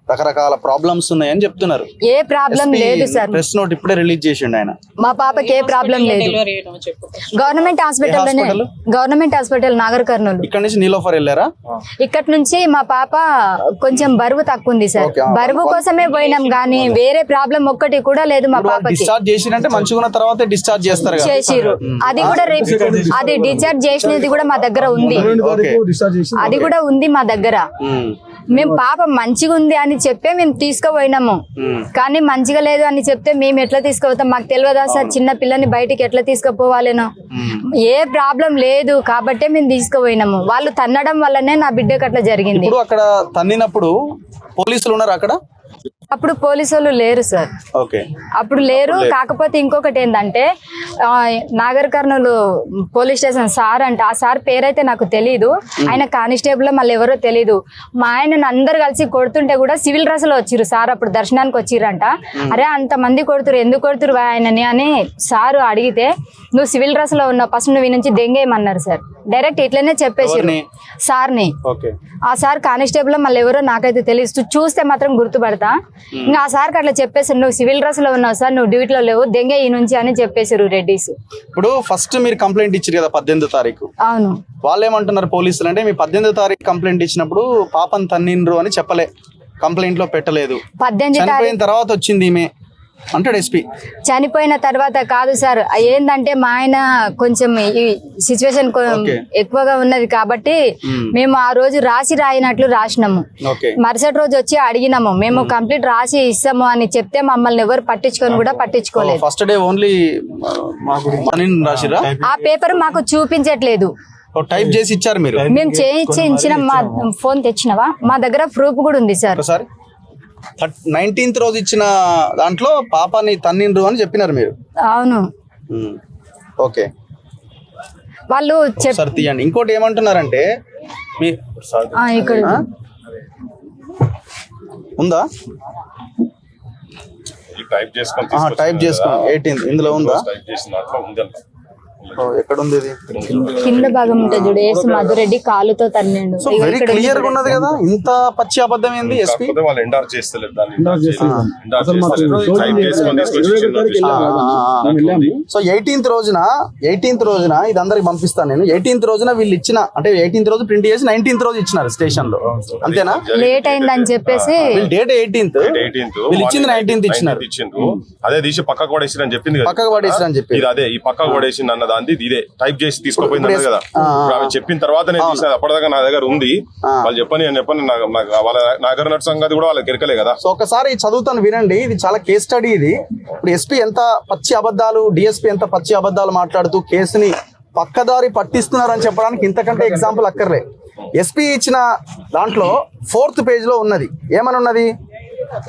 రకరకాల ప్రాబ్లమ్స్ ఉన్నాయని చెప్తున్నారు. ఏ ప్రాబ్లం లేదు సార్, ప్రెస్ నోట్ ఇప్పుడే రిలీజ్ చేసిండు ఆయన. మా పాపకి ఏ ప్రాబ్లం లేదు. Government hospital Nagar Kurnool. ఇక్కడ నుంచి నీలోఫర్ వెళ్ళారా? ఇక్కడ నుంచి మా పాప కొంచెం బరువు తక్కువ ఉంది సార్, బరువు కోసమే పోయినాం గానీ వేరే ప్రాబ్లం ఒక్కటి కూడా లేదు మా పాపకి. డిశ్చార్జ్ చేసిరంటే మంచిగా ఉన్న తర్వాత డిశ్చార్జ్ చేస్తారు కదా? చేసిరు. అది కూడా అది డిశ్చార్జ్ చేసినది కూడా మా దగ్గర ఉంది, అది కూడా ఉంది మా దగ్గర. మేము పాప మంచిగా ఉంది అని చెప్పే మేము తీసుకుపోయినాము, కానీ మంచిగా లేదు అని చెప్తే మేము ఎట్లా తీసుకుపోతాం? మాకు తెలియదా సార్ చిన్న పిల్లని బయటికి ఎట్లా తీసుకుపోవాలేనో? ఏ ప్రాబ్లం లేదు కాబట్టే మేము తీసుకుపోయినాము. వాళ్ళు తన్నడం వల్లనే నా బిడ్డకి అట్లా జరిగింది. ఇప్పుడు అక్కడ తన్నినప్పుడు పోలీసులు ఉన్నారు అక్కడ? అప్పుడు పోలీసు వాళ్ళు లేరు సార్, అప్పుడు లేరు. కాకపోతే ఇంకొకటి ఏంటంటే Nagar Kurnool police station sir అంటే ఆ సార్ పేరైతే నాకు తెలీదు, ఆయన కానిస్టేబుల్ మళ్ళీ ఎవరో తెలీదు. మా ఆయనను అందరు కలిసి కొడుతుంటే కూడా సివిల్ డ్రెస్ లో వచ్చిర్రు సార్, అప్పుడు దర్శనానికి వచ్చిర్రంట. అరే అంత మంది కొడుతురు, ఎందుకు కొడుతురు ఆయనని అని సారు అడిగితే నువ్వు సివిల్ డ్రెస్ లో ఉన్నావు, ఫస్ట్ నువ్వు నుంచి దెంగేయమన్నారు సార్. డైరెక్ట్ ఇట్లనే చెప్పేసిర్రు సార్ని. ఆ సార్ కానిస్టేబుల్ మళ్ళీ ఎవరో నాకైతే తెలియదు, చూస్తే మాత్రం గుర్తుపడతా. ఇంకా ఆ సార్కి అట్లా చెప్పేసారు నువ్వు సివిల్ డ్రెస్ లో ఉన్నావు సార్, నువ్వు డ్యూటీలో లేవు, దెంగే ఈ నుంచి అని చెప్పేసారు రెడ్డిస్. ఇప్పుడు ఫస్ట్ మీరు కంప్లైంట్ ఇచ్చారు కదా 18వ తారీఖు. అవును. వాళ్ళు ఏమంటున్నారు పోలీసులు అంటే మీ 18వ తారీఖు కంప్లైంట్ ఇచ్చినప్పుడు పాపని తన్నిండ్రు అని చెప్పలే, కంప్లైంట్ లో పెట్టలేదు, 18 చనిపోయిన తర్వాత వచ్చింది ఈమె అంటాడు ఎస్పీ. చనిపోయిన తర్వాత కాదు సార్, ఏంటంటే మా ఆయన కొంచెం ఈ సిచ్యువేషన్ ఎక్కువగా ఉన్నది కాబట్టి మేము ఆ రోజు రాయినట్లు రాసినాము. మరుసటి రోజు వచ్చి అడిగినాము, మేము కంప్లీట్ రాసి ఇస్తాము అని చెప్తే మమ్మల్ని ఎవరు పట్టించుకొని కూడా పట్టించుకోలేదు. ఫస్ట్ డే ఓన్లీ ఆ పేపర్ మాకు చూపించట్లేదు, టైప్ చేసి ఇచ్చారు మీరు మేము చేయించిన మా ఫోన్ తెచ్చినవా, మా దగ్గర ప్రూఫ్ కూడా ఉంది సార్. ఒకసారి 19th రోజు ఇచ్చిన దాంట్లో పాపని తన్నిండ్రు అని చెప్పినారు మీరు. అవును. ఓకే, వాళ్ళు ఒకసారి తీయండి. ఇంకోటి ఏమంటున్నారంటే మీ ఇక్కడ ఉందా టైప్ చేసుకొని 18 ఇందులో ఉందా? టైప్ చేసిన దాంట్లో ఉంది. ఎక్కడ ఉంది ఇది? కింద భాగం ఉంటుంది చూడు, యేసు మధురెడ్డి కాలుతో తన్నిండు. సో వెరీ క్లియర్ గా ఉన్నది కదా, ఇంత పచ్చి అబద్ధం ఏంది? ఎస్పీ వాళ్ళు ఎండార్ చేస్తలేదు దాన్ని. టైప్ చేసుకొని తీసుకొచ్చి సో 18th రోజున ఇది అందరికి పంపిస్తాను నేను. 18th రోజున వీళ్ళు ఇచ్చిన, అంటే 18th రోజు ప్రింట్ చేసి 19th రోజు ఇచ్చినారు స్టేషన్ లో, అంతేనా? లేట్ అయిందని చెప్పేసి వీళ్ళు డేట్ 18th, వీళ్ళు ఇచ్చింది 19th ఇచ్చినారు. అదే తీసి పక్కకు పడేసి అని చెప్పింది, పక్కకు పడేసి అని చెప్పి. ఇది అదే ఈ పక్కకు పడేసి అన్న దాన్ని ఇదే టైప్ చేసి తీసుకుపోయింది అన్నది కదా. ఆమె చెప్పిన తర్వాత నేను తీసిన, అప్పటిదాకా నా దగ్గర ఉంది. వాళ్ళు చెప్పని వాళ్ళ నా దగ్గర నటు సంగతి కూడా వాళ్ళకి ఎరకలే కదా. సో ఒకసారి చదువుతాను వినండి, ఇది చాలా కేస్ స్టడీ ఇది. ఇప్పుడు ఎస్పీ ఎంత పచ్చి అబద్ధాలు, డిఎస్పీ ఎంత పచ్చి అబద్ధాలు మాట్లాడుతూ కేసుని పక్కదారి పట్టిస్తున్నారని చెప్పడానికి ఇంతకంటే ఎగ్జాంపుల్ అక్కర్లే. ఎస్పీ ఇచ్చిన దాంట్లో 4th పేజ్ లో ఉన్నది, ఏమని ఉన్నది?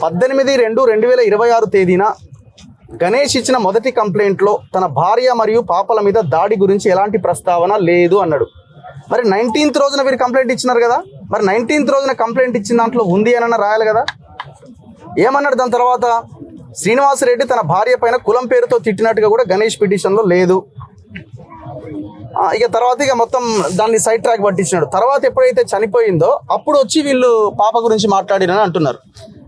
18/2/2026 తేదీన గణేష్ ఇచ్చిన మొదటి కంప్లైంట్ లో తన భార్య మరియు పాపల మీద దాడి గురించి ఎలాంటి ప్రస్తావన లేదు అన్నాడు. మరి 19th రోజున వీరు కంప్లైంట్ ఇచ్చినారు కదా, మరి 19th రోజున కంప్లైంట్ ఇచ్చిన దాంట్లో ఉంది అని రాయాలి కదా. ఏమన్నాడు దాని తర్వాత? శ్రీనివాసరెడ్డి తన భార్య పైన కులం పేరుతో తిట్టినట్టుగా కూడా గణేష్ పిటిషన్ లో లేదు. ఇక తర్వాత మొత్తం దాన్ని సైడ్ ట్రాక్ పట్టించినాడు. తర్వాత ఎప్పుడైతే చనిపోయిందో అప్పుడు వచ్చి వీళ్ళు పాప గురించి మాట్లాడిరని అంటున్నారు.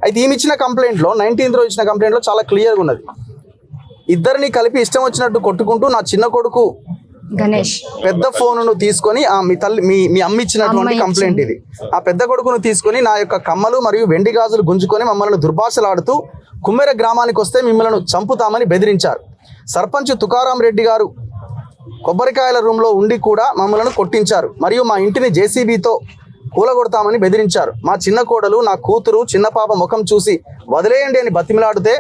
అయితే ఈమె ఇచ్చిన కంప్లైంట్ లో 19th రోజు ఇచ్చిన కంప్లైంట్ లో చాలా క్లియర్గా ఉన్నది. ఇద్దరిని కలిపి ఇష్టం వచ్చినట్టు కొట్టుకుంటూ నా చిన్న కొడుకు గణేష్ పెద్ద ఫోనును తీసుకొని మీ తల్లి మీ అమ్మ ఇచ్చినటువంటి కంప్లైంట్ ఇది. ఆ పెద్ద కొడుకును తీసుకొని నా యొక్క కమ్మలు మరియు వెండి గాజులు గుంజుకొని మమ్మల్ని దుర్భాషలాడుతూ కుమ్మెర గ్రామానికి వస్తే మిమ్మల్ని చంపుతామని బెదిరించారు. సర్పంచ్ తుకారాం రెడ్డి గారు కొబ్బరికాయల రూమ్ లో ఉండి కూడా మమ్మల్ని కొట్టించారు మరియు మా ఇంటిని జేసీబీతో కూలగొడతామని బెదిరించారు. మా చిన్న కోడలు, నా కూతురు, చిన్న పాప ముఖం చూసి వదిలేయండి అని బతిమిలాడితే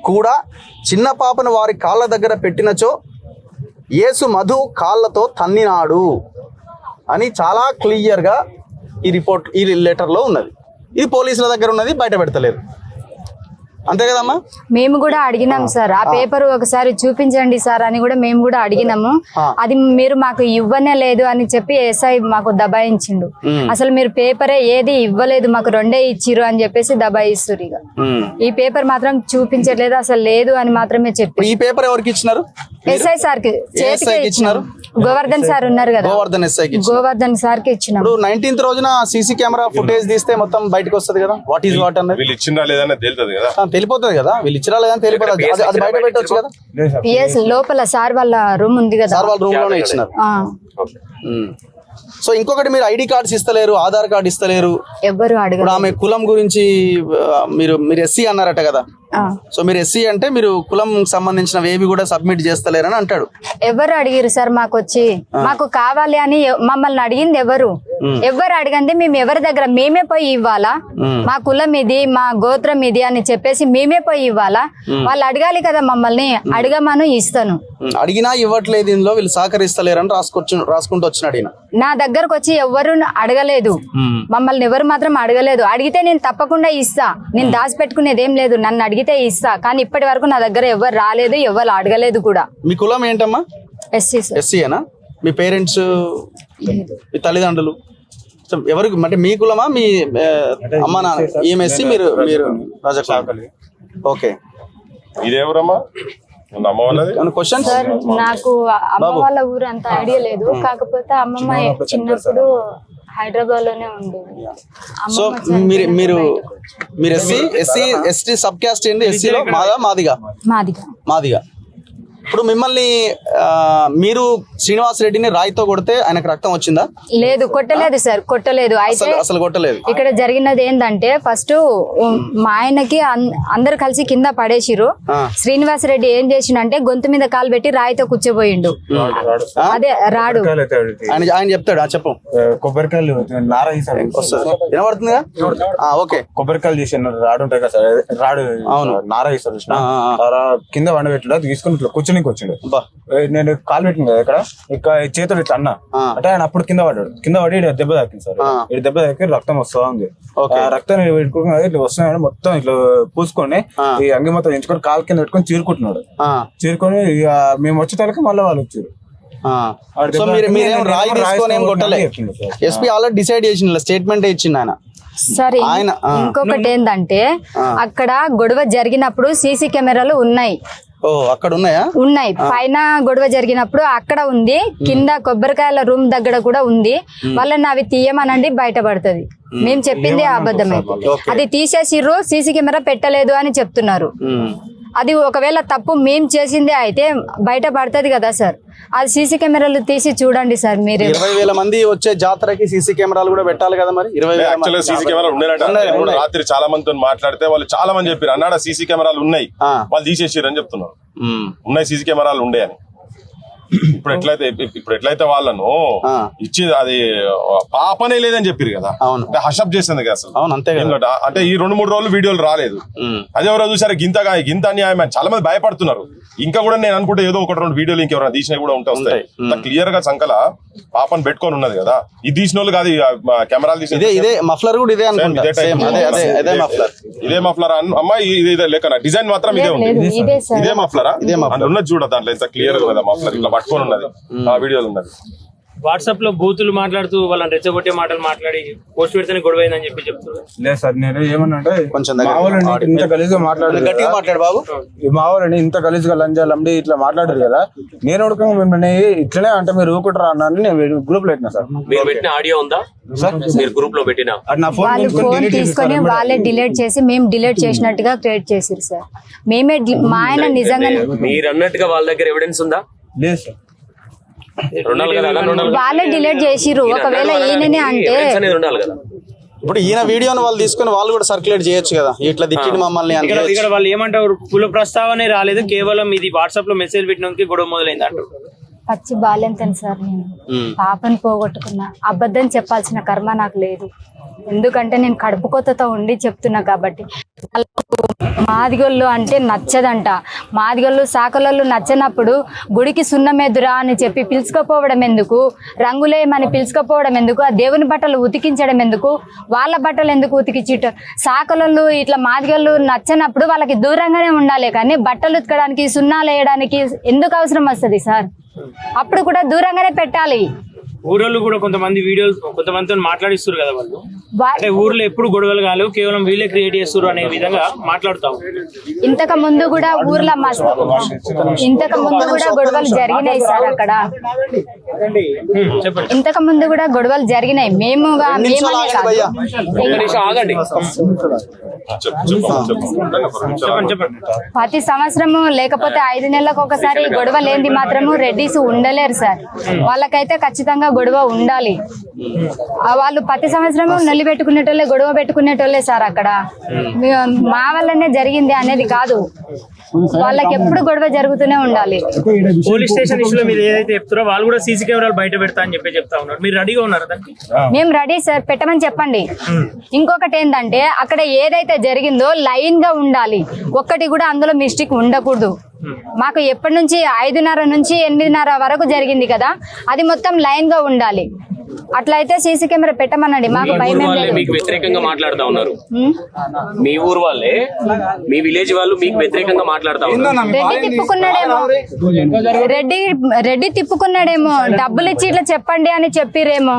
కూడా చిన్న పాపను వారి కాళ్ళ దగ్గర పెట్టినచో యేసు మధు కాళ్ళతో తన్నినాడు అని చాలా క్లియర్గా ఈ లెటర్ లో ఉన్నది. ఇది పోలీసుల దగ్గర ఉన్నది, బయట పెడతలేరు. అంతే కదమ్మా? మేము కూడా అడిగినాం సార్, ఆ పేపర్ ఒకసారి చూపించండి సార్ అని కూడా మేము కూడా అడిగినాము. అది మీరు మాకు ఇవ్వనే లేదు అని చెప్పి ఎస్ఐ మాకు దబాయించిండు. అసలు మీరు పేపరే ఏది ఇవ్వలేదు, మాకు 2 ఇచ్చిరు అని చెప్పేసి దబాయిస్తురు. ఇక ఈ పేపర్ మాత్రం చూపించట్లేదు, అసలు లేదు అని మాత్రమే చెప్పి. ఈ పేపర్ ఎవరికి ఇచ్చినారు? ఎస్ఐ సార్ కి చేతికి ఇచ్చినారు. గోవర్ధన్ సార్ ఉన్నారు కదా, గోవర్ధన్ సార్ కి ఇచ్చినాం. 19th రోజున సీసీ కెమెరా ఫుటేజ్ తీస్తే మొత్తం బయటకు వస్తుంది కదా, వాట్ ఈస్ వాట్ అన్నది. వీళ్ళు ఇచ్చినా లేదని తెలుస్తుంది కదా, తెలిపోతుంది కదా. వీళ్ళు ఇచ్చినా లేదని తెలిపోతుంది, అది బయట పెట్టవచ్చు కదా. పిఎస్ లోపల సార్ వాళ్ళ రూమ్ ఉంది కదా, సార్ వాళ్ళ రూమ్ లోనే ఇచ్చినారు. సో ఇంకొకటి, మీరు ఐడి కార్డ్స్ ఇస్తలేరు, ఆధార్ కార్డు ఇస్తలేరు. ఎవరు అడగరు. ఆమె కులం గురించి మీరు ఎస్సీ అన్నారట కదా. సో మీరు ఎస్సీ అంటే మీరు కులం సంబంధించినవి ఏవి కూడా సబ్మిట్ చేస్తలేరని అంటాడు. ఎవరు అడిగిరు సార్ మాకు వచ్చి, మాకు కావాలి అని మమ్మల్ని అడిగింది ఎవరు అడిగండి. మేము ఎవరి దగ్గర మేమే పోయి ఇవ్వాలా? మా కులం ఇది, మా గోత్రం ఇది అని చెప్పేసి మేమే పోయి ఇవ్వాలా? వాళ్ళు అడగాలి కదా మమ్మల్ని. అడగమను, ఇస్తాను. అడిగినా ఇవ్వట్లేదు, ఇందులో వీళ్ళు సహకరిస్తలేరని రాసుకుంటూ వచ్చినాడు ఈయన. నా దగ్గరకు వచ్చి ఎవరు అడగలేదు, మమ్మల్ని ఎవరు మాత్రం అడగలేదు. అడిగితే నేను తప్పకుండా ఇస్తా, నేను దాచిపెట్టుకునేది ఏం లేదు, నన్ను అడిగితే ఇస్తా. కానీ ఇప్పటి వరకు నా దగ్గర ఎవరు రాలేదు, ఎవరు అడగలేదు కూడా. మీ కులం ఏంటమ్మా? ఎస్సీ. ఎస్సీనా? మీ పేరెంట్స్, మీ తల్లిదండ్రులు ఎవరికి అంటే మీ కులమా? మీ అమ్మ నాన్న ఈమె ఎస్సీ, మీరు రాజా. Okay, ఇదేవరమ్మా question? నాకు అమ్మ వాళ్ళ ఊరు అంత ఐడియా లేదు, కాకపోతే అమ్మమ్మ చిన్నప్పుడు హైదరాబాద్ లోనే ఉండేది. సో మీరు ఎస్టీ సబ్ క్యాస్ట్ ఏంటి? ఎస్సీలో మాదిగా. ఇప్పుడు మిమ్మల్ని మీరు శ్రీనివాస్ రెడ్డిని రాయితో కొడితే ఆయనకు రక్తం వచ్చిందా? లేదు, కొట్టలేదు సార్, కొట్టలేదు. అయితే అసలు కొట్టలేదు. ఇక్కడ జరిగినది ఏంటంటే, ఫస్ట్ మా ఆయనకి అందరు కలిసి కింద పడేసిరు. శ్రీనివాస్ రెడ్డి ఏం చేసిండంటే గొంతు మీద కాలు పెట్టి రాయితో కూర్చోబోయిండు. అదే రాడు. ఆయన చెప్తాడు, చెప్పు. కొబ్బరికాయలు వినబడుతుందిగా? ఓకే, కొబ్బరికాయలు చేసిన రాడు ఉంటాయి కదా సార్, రాడు నార ఇస్తారు కింద వండబెట్టాడు, తీసుకుని కూర్చుని కూర్చోనికి వచ్చాడు. బా. నేను కాలు పెట్టింది కదా ఇక్కడ చేతుడు ఇట్లా అన్న అంటే ఆయన అప్పుడు కింద పడి ఈడ దెబ్బ తాకింది సార్. ఇటు దెబ్బ తాకి రక్తం వస్తా ఉంది. రక్తం ఇట్లా వస్తున్నాయి మొత్తం ఇట్లా పూసుకొని ఈ అంగి మొత్తం ఎంచుకొని కాలు కింద పెట్టుకొని చీరుకుంటున్నాడు. చీరుకొని ఇక మేము వచ్చేటానికి మళ్ళీ వాళ్ళు వచ్చారు. ఎస్పీ ఆల్రెడీ డిసైడ్ చేసిన స్టేట్మెంట్ ఇచ్చింది ఆయన. సరే ఇంకొకటి ఏంటంటే అక్కడ గొడవ జరిగినప్పుడు సీసీ కెమెరాలు ఉన్నాయి. ఓ అక్కడ ఉన్నాయా? ఉన్నాయి. పైన గొడవ జరిగినప్పుడు అక్కడ ఉంది, కింద కొబ్బరికాయల రూమ్ దగ్గర కూడా ఉంది. వాళ్ళని అవి తీయమనండి, బయటపడుతుంది. మేము చెప్పింది అబద్ధమే. అది తీసేసిర్రు, సీసీ కెమెరా పెట్టలేదు అని చెప్తున్నారు. అది ఒకవేళ తప్పు మేము చేసిందే అయితే బయట పడుతుంది కదా సార్. అది సీసీ కెమెరాలు తీసి చూడండి సార్. మీరు 20,000 మంది వచ్చే జాతరకి సీసీ కెమెరాలు కూడా పెట్టాలి కదా మరి. 20,000 సీసీ కెమెరాలు ఉన్నాయట. రాత్రి చాలా మందితో మాట్లాడితే వాళ్ళు చాలా మంది చెప్పారు అన్నాడు సీసీ కెమెరాలు ఉన్నాయి, వాళ్ళు తీసేసారు అని చెప్తున్నారు. ఉన్నాయి సీసీ కెమెరాలు ఉండే అని. ఇప్పుడు ఎట్లయితే వాళ్ళను ఇచ్చేది అది పాపనే లేదని చెప్పారు కదా. అంటే హషప్ చేసింది కదా అసలు. అంటే ఈ 2-3 రోజులు వీడియోలు రాలేదు. అదే ఎవరో చూసారు గింత అన్యాయం అని చాలా మంది భయపడుతున్నారు. ఇంకా కూడా నేను అనుకుంటే ఏదో 1-2 వీడియోలు ఇంకెవరైనా తీసినవి కూడా ఉంటే వస్తాయి. క్లియర్ గా సంకల పాపను పెట్టుకొని ఉన్నది కదా. ఇది తీసిన వాళ్ళు కాదు, కెమెరాలు తీసిన ఇదే మఫ్లర్ కూడా ఇదే ఇదే మఫ్లర్ అమ్మాయి ఇదే లెక్క డిజైన్ మాత్రం ఇదే ఉంది. ఇదే మఫ్లరా ఉన్నది చూడ దాంట్లో ఎంత క్లియర్ గా మఫ్లర్ ఇట్లా పట్టుకొని ఉన్నది. ఆ వీడియోలు ఉన్నది. వాట్సాప్ లో బూతులు మాట్లాడుతూ వాళ్ళని రెచ్చగొట్టే మాటలు మాట్లాడి పోస్ట్ పెడితేనే గొడవ అయిందని చెప్తున్నారు. లేదు సార్, నేను ఏమన్నా కొంచెం ఇంత గలీజ్గా మాట్లాడు బాబు. మా వాళ్ళని ఇంత గలీజ్గా లంజాలండి ఇట్లా మాట్లాడారు కదా. నేను ఉడకంగా మిమ్మల్ని ఇట్లనే అంటే మీరు ఊకుంటారా అన్నాను. నేను గ్రూప్ లో పెట్టినా సార్. మీరు పెట్టిన ఆడియో ఉందా సార్? మీరు గ్రూప్ లో పెట్టినా వాళ్ళు ఫోన్ తీసుకొని వాళ్ళే డిలీట్ చేసి మేము డిలీట్ చేసినట్టుగా క్రియేట్ చేసిరు సార్. మేమే మా ఆయన నిజంగా మీరు అన్నట్టుగా వాళ్ళ దగ్గర ఎవిడెన్స్ ఉందా? లేదు సార్, వాళ్ళే డిలీట్ చేసిరు. ఒకవేళ ఈయననే అంటే ఇప్పుడు ఈయన వీడియోని వాళ్ళు తీసుకుని వాళ్ళు కూడా సర్క్యులేట్ చేయొచ్చు కదా. ఇట్లా తిట్టింది మమ్మల్ని. ఇక్కడ వాళ్ళు ఏమంటారు, కుల ప్రస్తావనే రాలేదు, కేవలం ఇది వాట్సాప్ లో మెసేజ్ పెట్టినందుకు గొడవ మొదలైంది అంటారు. పచ్చి బాల్యం సార్. నేను పాపని పోగొట్టుకున్నా. అబద్ధం చెప్పాల్సిన కర్మ నాకు లేదు. ఎందుకంటే నేను కడుపు కొత్తతో ఉండి చెప్తున్నా కాబట్టి. మాదిగొల్లు అంటే నచ్చదంట. మాదిగొల్లు సాకలోళ్ళు నచ్చనప్పుడు గుడికి సున్నమెదురా అని చెప్పి పిలుచుకోపోవడం ఎందుకు, రంగులేయమని పిలుచుకోపోవడం ఎందుకు, ఆ దేవుని బట్టలు ఉతికించడం ఎందుకు, వాళ్ళ బట్టలు ఎందుకు ఉతికించటం. సాకలోళ్ళు ఇట్లా మాదిగొల్లు నచ్చనప్పుడు వాళ్ళకి దూరంగానే ఉండాలి, కానీ బట్టలు ఉతకడానికి సున్నాలు వేయడానికి ఎందుకు అవసరం వస్తుంది సార్? అప్పుడు కూడా దూరంగానే పెట్టాలి. ఊరోళ్ళు కూడా కొంతమంది వీడియోలు కొంతమందితో మాట్లాడిస్తారు కదా. వాళ్ళు అంటే ఊర్లో ఎప్పుడు గొడవలు కాలేవు, కేవలం వీళ్ళే క్రియేట్ చేస్తారు అనే విధంగా మాట్లాడుతాం. ఇంతకు ముందు కూడా ఊర్లో గొడవలు జరిగినాయి సార్. అక్కడ ఇంతకు ముందు కూడా గొడవలు జరిగినాయి. మేము ఆగండి. ప్రతి సంవత్సరము లేకపోతే 5 నెలలకు ఒకసారి గొడవ లేనిది మాత్రము రెడ్డిస్ ఉండలేరు సార్. వాళ్ళకైతే ఖచ్చితంగా గొడవ ఉండాలి. వాళ్ళు ప్రతి సంవత్సరము నల్లి పెట్టుకునేటోళ్ళే, గొడవ పెట్టుకునేటోళ్ళే సార్. అక్కడ మా వల్లనే జరిగింది అనేది కాదు, వాళ్ళకి ఎప్పుడు గొడవ జరుగుతూనే ఉండాలి. పోలీస్ స్టేషన్ ఇష్యూలో మీరు ఏదైతే చెప్తారో వాళ్ళు కూడా సీసీ కెమెరాలు బయట పెడతా అని చెప్తా ఉన్నారు. మీరు రెడీగా ఉన్నారు దానికి? మేము రెడీ సార్, పెట్టమని చెప్పండి. ఇంకొకటి ఏంటంటే అక్కడ ఏదైతే జరిగిందో లైన్ గా ఉండాలి. ఒక్కటి కూడా అందులో మిస్టేక్ ఉండకూడదు. మాకు ఎప్పటి నుంచి 5:30 నుంచి 8:30 వరకు జరిగింది కదా, అది మొత్తం లైన్ గా ఉండాలి. అట్లయితే సీసీ కెమెరా పెట్టమనండి. మాకు భయం మీకు వ్యతిరేకంగా మాట్లాడుతా ఉన్నారు. మీ ఊరు వాళ్ళే, మీ విలేజ్ వాళ్ళు మీకు వ్యతిరేకంగా మాట్లాడుతా ఉన్నారు. రెడ్డి తిప్పుకున్నాడేమో, డబ్బులు ఇచ్చి ఇట్లా చెప్పండి అని చెప్పిరేమో.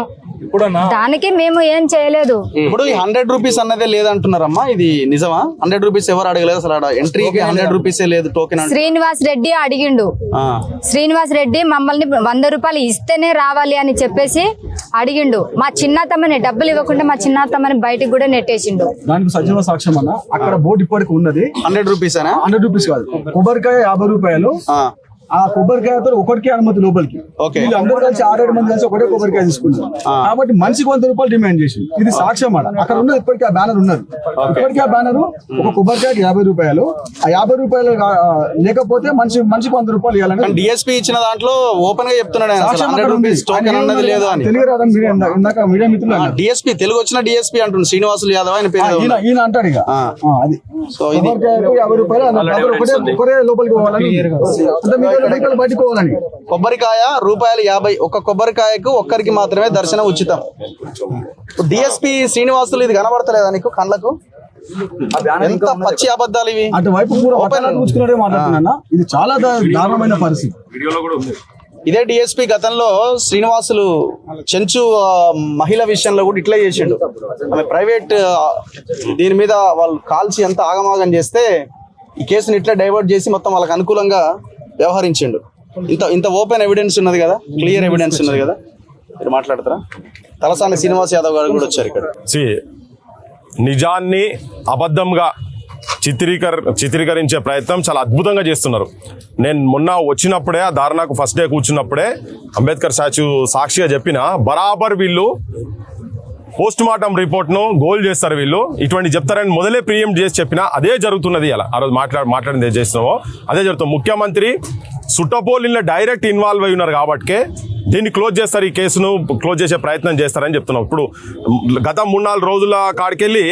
దానికి మేము ఏం చేయలేదు. ఇప్పుడు 100 రూపీస్ అన్నదే లేదంటున్నారమ్మా, ఇది నిజమా? 100 రూపీస్ ఎవరు అడగలేదు అసలు. ఎంట్రీకి 100 రూపీసే లేదు టోకెన్. శ్రీనివాస్ రెడ్డి అడిగిండు. శ్రీనివాస్ రెడ్డి మమ్మల్ని 100 రూపాయలు ఇస్తేనే రావాలి అని చెప్పేసి అడిగిండు. మా చిన్నతమ్మని డబ్బులు ఇవ్వకుండా మా చిన్నతమ్మని బయటకు కూడా నెట్టేసిండు. దానికి సజీవ సాక్ష్యం అన్న. అక్కడ బోర్డు ఇప్పటికి ఉన్నది. 100 రూపీస్ 100 రూపీస్ కాదు, కొబ్బరికాయ 50 రూపాయలు. ఆ కొబ్బరికాయతో ఒకటికి అనుమతి లోపలికి. వీళ్ళందరూ కలిసి 6-7 మంది కలిసి ఒకటే కొబ్బరికాయ తీసుకున్నారు. కాబట్టి మనిషికి 100 రూపాయలు డిమాండ్ చేసి, ఇది సాక్ష్యం అక్కడ ఉన్నది. ఇప్పటికీ ఆ బ్యానర్ ఉన్నది. ఇప్పటికీ ఆ బ్యానర్ ఒక కొబ్బరికాయకి 50 రూపాయలు. ఆ 50 రూపాయలు లేకపోతే మనిషికి 100 రూపాయలు ఇవ్వాలని డిఎస్పీ ఇచ్చిన దాంట్లో ఓపెన్ గా చెప్తున్నాడు. తెలుగు రాదని ఇందాక మీడియా మిత్రులు డిఎస్పీ తెలుగు వచ్చిన డిఎస్పీ అంటుంది శ్రీనివాసులు యాదవ్ ఆయన పేరు. ఈయన అంటాడు ఇక అది. సో ఇది 50 రూపాయలు ఒకటే లోపలికి పోవాలని. బయటకు పోవాలని. కొబ్బరికాయ ₹50, ఒక కొబ్బరికాయకు ఒక్కరికి మాత్రమే దర్శనం ఉచితం. డిఎస్పీ శ్రీనివాసులు ఇది కనబడతలేదా నీకు కళ్ళకు? ఎంత పచ్చి అబద్ధాలు ఇవి. అటువైపు కూడా కూర్చుకున్నాడే మాట్లాడుతున్నా. ఇది చాలా దారుణమైన పరిస్థితి. ఇదే డిఎస్పీ గతంలో శ్రీనివాసులు చెంచు మహిళ విషయంలో కూడా ఇట్లా చేసిండు. ఆమె ప్రైవేట్ దీని మీద వాళ్ళు కాల్చి ఎంత ఆగమాగం చేస్తే ఈ కేసుని ఇట్లా డైవర్ట్ చేసి మొత్తం వాళ్ళకి అనుకూలంగా వ్యవహరించిండు. ఇంత ఓపెన్ ఎవిడెన్స్ ఉన్నది కదా, క్లియర్ ఎవిడెన్స్ ఉన్నది కదా. మీరు మాట్లాడతారా? తలసాని శ్రీనివాస్ యాదవ్ గారు కూడా వచ్చారు ఇక్కడ. నిజాన్ని అబద్ధంగా చిత్రీకరించే ప్రయత్నం చాలా అద్భుతంగా చేస్తున్నారు. నేను మొన్న వచ్చినప్పుడే ఆ ధారణకు ఫస్ట్ డే కూర్చున్నప్పుడే అంబేద్కర్ స్టాచ్యూ సాక్షిగా చెప్పిన బరాబర్ వీళ్ళు పోస్ట్ మార్టం రిపోర్ట్ను గోల్ చేస్తారు. వీళ్ళు ఇటువంటి చెప్తారని మొదలే ప్రియంట్ చేసి చెప్పినా అదే జరుగుతున్నది. అలా ఆ రోజు మాట్లాడింది ఏం చేస్తున్నామో అదే జరుగుతుంది. ముఖ్యమంత్రి సుట్టపోలిలో డైరెక్ట్ ఇన్వాల్వ్ అయి ఉన్నారు కాబట్టి దీన్ని క్లోజ్ చేస్తారు, ఈ కేసును క్లోజ్ చేసే ప్రయత్నం చేస్తారని చెప్తున్నాం. ఇప్పుడు గత 3-4 రోజుల కాడికెళ్ళి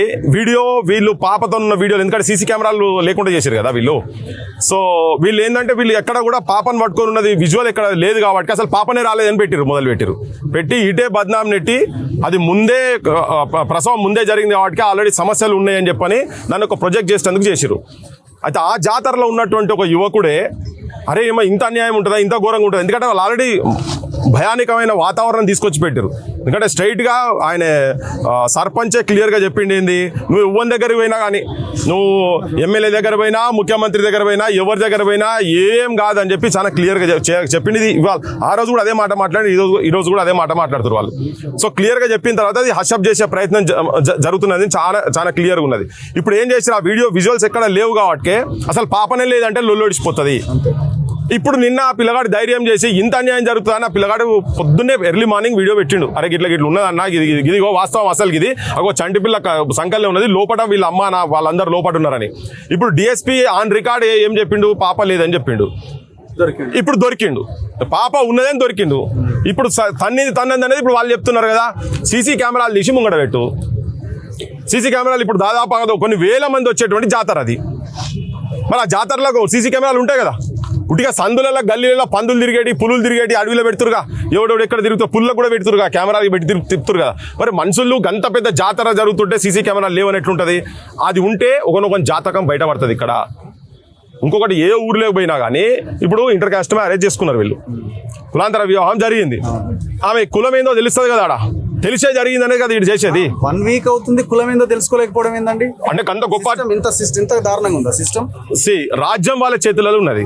వీళ్ళు పాపతో ఉన్న వీడియోలు, ఎందుకంటే సీసీ కెమెరాలు లేకుండా చేశారు కదా వీళ్ళు. సో వీళ్ళు ఏంటంటే వీళ్ళు ఎక్కడ కూడా పాపను పట్టుకొని ఉన్నది విజువల్ ఎక్కడ లేదు కాబట్టి అసలు పాపనే రాలేదని పెట్టి ఇటే బద్నాం నెట్టి అది ముందే ప్రసవం ముందే జరిగింది కాబట్టి ఆల్రెడీ సమస్యలు ఉన్నాయని చెప్పని నన్ను ఒక ప్రొజెక్ట్ చేసేందుకు చేశారు. అయితే ఆ జాతరలో ఉన్నటువంటి ఒక యువకుడే అరే ఏమో ఇంత అన్యాయం ఉంటుందా, ఇంత ఘోరంగా ఉంటుందా, ఎందుకంటే వాళ్ళు ఆల్రెడీ భయానకమైన వాతావరణం తీసుకొచ్చి పెట్టారు. ఎందుకంటే స్ట్రైట్గా ఆయన సర్పంచే క్లియర్గా చెప్పిండి ఏంది, నువ్వు ఎవ్వరి దగ్గరికి పోయినా కానీ, నువ్వు ఎమ్మెల్యే దగ్గర పోయినా, ముఖ్యమంత్రి దగ్గర పోయినా, ఎవరి దగ్గర పోయినా ఏం కాదని చెప్పి చాలా క్లియర్గా చెప్పింది. ఇవాళ ఆ రోజు కూడా అదే మాట మాట్లాడి ఈ రోజు కూడా అదే మాట మాట్లాడుతారు వాళ్ళు. సో క్లియర్గా చెప్పిన తర్వాత అది హషప్ చేసే ప్రయత్నం జరుగుతున్నది, చాలా క్లియర్గా ఉన్నది. ఇప్పుడు ఏం చేశారు, ఆ వీడియో విజువల్స్ ఎక్కడ లేవు కాబట్టి అసలు పాపనే లేదంటే లొల్లొడిచిపోతుంది. ఇప్పుడు నిన్న ఆ పిల్లగాడు ధైర్యం చేసి ఇంత అన్యాయం జరుగుతుందని ఆ పిల్లగాడు పొద్దున్నే ఎర్లీ మార్నింగ్ వీడియో పెట్టిండు. అరే గిట్ల ఉన్నదన్న, ఇదిగో వాస్తవం, అసలు ఇది అగో చంటి పిల్ల సంకల్లో ఉన్నది, లోపల వీళ్ళ అమ్మ వాళ్ళందరూ లోపల ఉన్నారని. ఇప్పుడు డిఎస్పీ ఆన్ రికార్డ్ ఏం చెప్పిండు, పాప లేదని చెప్పిండు. ఇప్పుడు దొరికిండు, పాప ఉన్నదని దొరికిండు. ఇప్పుడు తన్నది అనేది ఇప్పుడు వాళ్ళు చెప్తున్నారు కదా. సీసీ కెమెరాలు తీసి ముంగడ పెట్టు. సీసీ కెమెరాలు ఇప్పుడు దాదాపు కొన్ని వేల మంది వచ్చేటువంటి జాతర అది. మరి ఆ జాతరలో సీసీ కెమెరాలు ఉంటాయి కదా. ఉట్టిగా సందులలో గల్లీలలో పందులు తిరిగేటి, పులులు తిరిగేటి, అడవిలో పెడుతురుగా, ఎవడెవడు ఎక్కడ తిరుగుతా పుల్లకు కూడా పెడుతురుగా, కెమెరాకి పెట్టి తిప్పుతురు కదా. మరి మనుషులు గంత పెద్ద జాతర జరుగుతుంటే సీసీ కెమెరాలు లేవనెట్లుంటుంది? అది ఉంటే ఒకనొక జాతకం బయటపడుతుంది. ఇక్కడ ఇంకొకటి ఏ ఊర్లోకి పోయినా కానీ ఇప్పుడు ఇంటర్ కాస్ట్ మ్యారేజ్ చేసుకున్నారు వీళ్ళు, కులాంతర వివాహం జరిగింది. ఆమె కులం ఏందో తెలుస్తుంది కదా, ఆడ తెలిసే జరిగిందనే కదా ఇటు చేసేది. 1 వీక్ అవుతుంది, కులం ఏందో తెలుసుకోలేకపోవడం ఏందండి? అంటే అంత గొప్ప ఇంత దారుణంగా ఉందా సిస్టమ్? రాజ్యం వాళ్ళ చేతులలో ఉన్నది.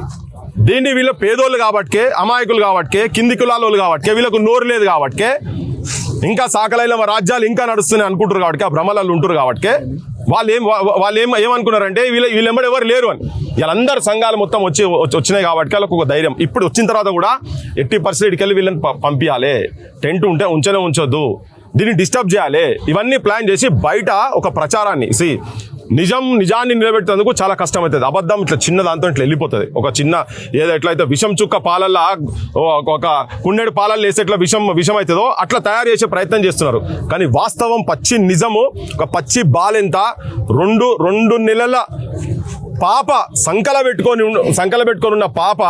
దీన్ని వీళ్ళు పేదోళ్ళు కాబట్టికే, అమాయకులు కాబట్టికే, కింది కులాల వాళ్ళు కాబట్టికే, వీళ్ళకు నోరు లేదు కాబట్టికే, ఇంకా సాకలైన రాజ్యాలు ఇంకా నడుస్తున్నాయి అనుకుంటారు కాబట్టి, ఆ భ్రమలలో ఉంటారు కాబట్టి వాళ్ళు ఏమనుకున్నారంటే వీళ్ళెంబడి ఎవరు లేరు అని. వీళ్ళందరూ సంఘాలు మొత్తం వచ్చినాయి కాబట్టి వాళ్ళకు ఒక ధైర్యం. ఇప్పుడు వచ్చిన తర్వాత కూడా 80% వెళ్ళి వీళ్ళని పంపించాలి, టెంట్ ఉంటే ఉంచొద్దు, దీన్ని డిస్టర్బ్ చేయాలి, ఇవన్నీ ప్లాన్ చేసి బయట ఒక ప్రచారాన్ని నిజాన్ని నిలబెట్టేందుకు చాలా కష్టమవుతుంది. అబద్ధం ఇట్లా చిన్న దాంతో ఇట్లా వెళ్ళిపోతుంది. ఒక చిన్న ఏదో ఎట్లయితే విషం చుక్క పాలల్లో ఒక కుండెడు పాలల్లో వేస్తే ఎట్లా విషం అవుతుందో అట్లా తయారు చేసే ప్రయత్నం చేస్తున్నారు. కానీ వాస్తవం పచ్చి నిజము, ఒక పచ్చి బాలెంత 2 నెలల పాప సంకల పెట్టుకొని ఉన్న పాప,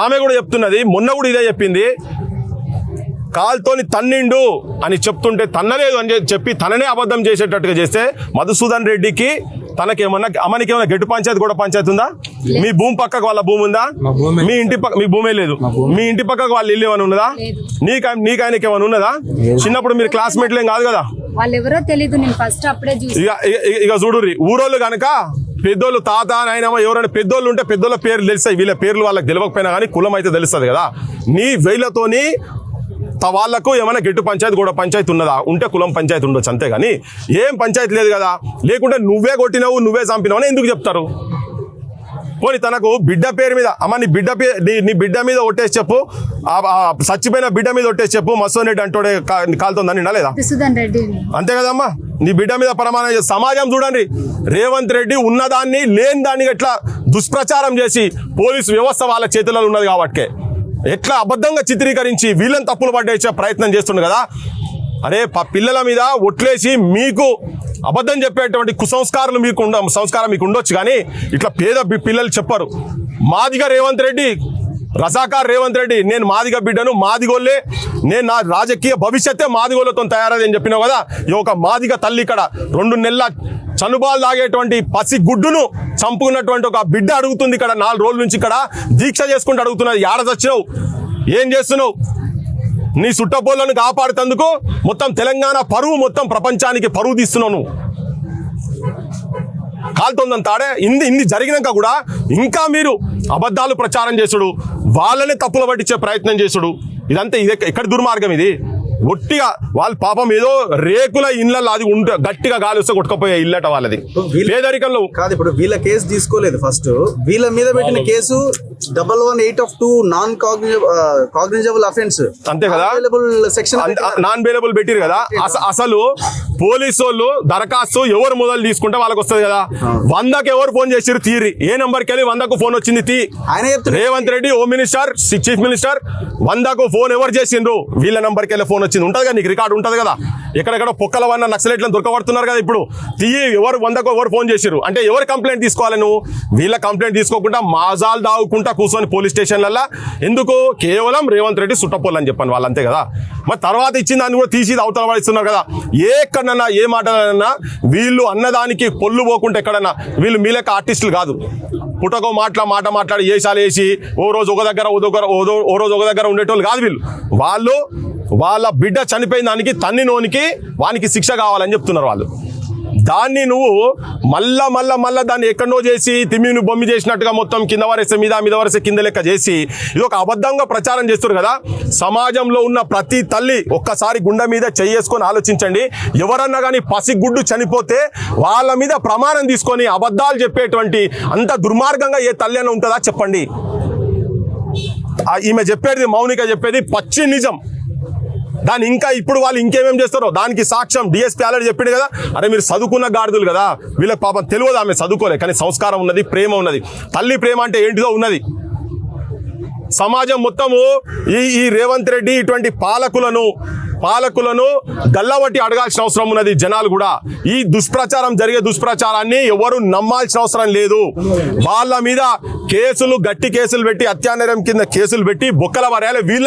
ఆమె కూడా చెప్తున్నది, మొన్న కూడా ఇదే చెప్పింది, కాల్తోని తన్నిండు అని చెప్తుంటే తన్నలేదు అని చెప్పి తననే అబద్ధం చేసేటట్టుగా చేస్తే మధుసూదన్ రెడ్డికి అమ్మనికి ఏమన్నా గెట్టు పంచాయతీ కూడా పంచాయతీ ఉందా? మీ భూమి పక్కకు వాళ్ళ భూమి ఉందా? మీ ఇంటి పక్క మీ భూమే లేదు. మీ ఇంటి పక్కకు వాళ్ళ ఇల్లు ఏమైనా ఉన్నదా? నీకు ఆయనకి ఏమైనా ఉన్నదా? చిన్నప్పుడు మీరు క్లాస్మేట్లు ఏం కాదు కదా. వాళ్ళెవరో తెలీదు, నేను ఫస్ట్ అప్పుడే చూసి. ఇక చూడుర్రి, ఊరోళ్ళు కనుక పెద్దోళ్ళు, తాత, నాయనమ్మ ఎవరైనా పెద్దోళ్ళు ఉంటే పెద్దోళ్ళ పేర్లు తెలుస్తాయి. వీళ్ళ పేర్లు వాళ్ళకి తెలియకపోయినా కానీ కులం అయితే తెలుస్తుంది కదా. నీ వేళ్లతోని వాళ్లకు ఏమైనా గెట్టు పంచాయతీ కూడా పంచాయతీ ఉన్నదా? ఉంటే కులం పంచాయతీ ఉండొచ్చు, అంతేగాని ఏం పంచాయతీ లేదు కదా. లేకుంటే నువ్వే కొట్టినావు, నువ్వే చంపినావు అని ఎందుకు చెప్తారు? పోనీ తనకు బిడ్డ పేరు మీద, అమ్మ నీ బిడ్డ మీద ఒట్టేసి చెప్పు, చచ్చిపోయిన బిడ్డ మీద ఒట్టేసి చెప్పు, మసోన్ రెడ్డి అంటోడే కాలుతోందని వినలేదా? అంతే కదమ్మా. నీ బిడ్డ మీద ప్రమాణం చేసి సమాజం చూడండి, రేవంత్ రెడ్డి ఉన్నదాన్ని లేని దాన్ని ఎట్లా దుష్ప్రచారం చేసి పోలీసు వ్యవస్థ వాళ్ళ చేతులలో ఉన్నది కాబట్టి ఎట్లా అబద్ధంగా చిత్రీకరించి వీళ్ళని తప్పులు పడ్డేసే ప్రయత్నం చేస్తుండే కదా. అరే పిల్లల మీద ఒట్లేసి మీకు అబద్ధం చెప్పేటువంటి కుసంస్కారాలు సంస్కారం మీకు ఉండొచ్చు, కానీ ఇట్లా పేద పిల్లలు చెప్పరు. మాదిగా రేవంత్ రెడ్డి రజాకార్ రేవంత్ రెడ్డి, నేను మాదిగ బిడ్డను, మాదిగోళ్ళే, నేను నా రాజకీయ భవిష్యత్తే మాదిగోళ్ళతో తయారని చెప్పినావు కదా. ఈ ఒక మాదిగ తల్లి ఇక్కడ 2 నెలల చనుబాలు తాగేటువంటి పసి గుడ్డును చంపుకున్నటువంటి ఒక బిడ్డ అడుగుతుంది ఇక్కడ 4 రోజుల నుంచి ఇక్కడ దీక్ష చేసుకుంటూ అడుగుతున్నది. ఏడ చచ్చినావు, ఏం చేస్తున్నావు? నీ సుట్టపోలను కాపాడుతందుకు మొత్తం తెలంగాణ పరువు మొత్తం ప్రపంచానికి పరువు తీస్తున్నావు నువ్వు. కాలుతోందంతాడే ఇన్ని జరిగినాక కూడా ఇంకా మీరు అబద్ధాలు ప్రచారం చేసుడు, వాళ్ళనే తప్పులు పట్టించే ప్రయత్నం చేసుడు, ఇదంతా ఎక్కడ దుర్మార్గం ఇది? ఒట్టిగా వాళ్ళ పాపం ఏదో రేకుల ఇళ్ళల్లో అది ఉంటే గట్టిగా గాలి వస్తే కొట్టుకపోయే ఇల్లట వాళ్ళది. పేదరికంలో కాదు, ఇప్పుడు వీళ్ళ కేసు తీసుకోలేదు. ఫస్ట్ వీళ్ళ మీద పెట్టిన కేసు 118(2) నాన్ కాగ్నిజబుల్ అఫెన్స్, అంతే కదా, సెక్షన్ నాన్ బెయిలబుల్ పెట్టిరు కదా. అసలు పోలీసు వాళ్ళు దరఖాస్తు ఎవరు మొదలు తీసుకుంటే వాళ్ళకి వస్తుంది కదా. 100కి ఎవరు ఫోన్ చేసిరు తీరి, ఏ నంబర్కి వెళ్ళి 100కు ఫోన్ వచ్చింది తీ. Revanth Reddy home minister, chief minister, 100కు ఫోన్ ఎవరు చేసిండ్రు? వీళ్ళ నంబర్కి వెళ్ళి ఫోన్ వచ్చింది. ఉంటుంది కదా, నీకు రికార్డు ఉంటుంది కదా. ఎక్కడెక్కడ పొక్కల వల్ల నక్సలైట్లను దొరకబడుతున్నారు కదా. ఇప్పుడు తీయి, ఎవరు 100కు ఎవరు ఫోన్ చేసిరు అంటే ఎవరు కంప్లైంట్ తీసుకోవాలి నువ్వు? వీళ్ళ కంప్లైంట్ తీసుకోకుండా మాజాలు దాగుకుంటా కూర్చొని పోలీస్ స్టేషన్లలో ఎందుకు? కేవలం రేవంత్ రెడ్డి సుట్టపోలు అని చెప్పాను వాళ్ళు, అంతే కదా. మరి తర్వాత ఇచ్చిన దాన్ని కూడా తీసి అవతల పడిస్తున్నారు కదా. ఎక్కడన్నా ఏ మాటలన్నా వీళ్ళు అన్నదానికి పొల్లు పోకుండా ఎక్కడన్నా వీళ్ళు మీ లెక్క ఆర్టిస్టులు కాదు. పుటకో మాట మాట్లాడి ఏసాలు వేసి ఓ రోజు ఒక దగ్గర ఓ రోజు ఒక దగ్గర ఉండేటోళ్ళు కాదు వీళ్ళు. వాళ్ళు వాళ్ళ బిడ్డ చనిపోయిన దానికి తన్నినోనికి వానికి శిక్ష కావాలని చెప్తున్నారు వాళ్ళు. దాన్ని నువ్వు మళ్ళా దాన్ని ఎక్కడో చేసి తిమ్మిని బొమ్మి చేసినట్టుగా మొత్తం కింద వరసే మీద వరసే కింద లెక్క చేసి ఇది ఒక అబద్ధంగా ప్రచారం చేస్తారు కదా. సమాజంలో ఉన్న ప్రతి తల్లి ఒక్కసారి గుండె మీద చేసుకొని ఆలోచించండి. ఎవరన్నా కానీ పసిగుడ్డు చనిపోతే వాళ్ళ మీద ప్రమాణం తీసుకొని అబద్ధాలు చెప్పేటువంటి అంత దుర్మార్గంగా ఏ తల్లి అని ఉంటుందా చెప్పండి? ఈమె చెప్పేది, మౌనిక చెప్పేది పచ్చి నిజం. దాన్ని ఇంకా ఇప్పుడు వాళ్ళు ఇంకేమేం చేస్తారో దానికి సాక్ష్యం డిఎస్పీ ఆల్రెడీ చెప్పిండు కదా. అరే మీరు చదువుకున్న గాడిదలు కదా, వీళ్ళకి పాపం తెలియదు, ఆమె చదువుకోలే కానీ సంస్కారం ఉన్నది, ప్రేమ ఉన్నది. తల్లి ప్రేమ అంటే ఏంటిదో ఉన్నది. సమాజం మొత్తము ఈ రేవంత్ రెడ్డి ఇటువంటి పాలకులను గల్లబట్టి అడగాల్సిన అవసరం ఉన్నది. జనాలు కూడా ఈ జరిగే దుష్ప్రచారాన్ని ఎవరు నమ్మాల్సిన అవసరం లేదు. వాళ్ళ మీద గట్టి కేసులు పెట్టి, అత్యాచారం కింద కేసులు పెట్టి బొక్కల వరేయాలి. వీళ్ళ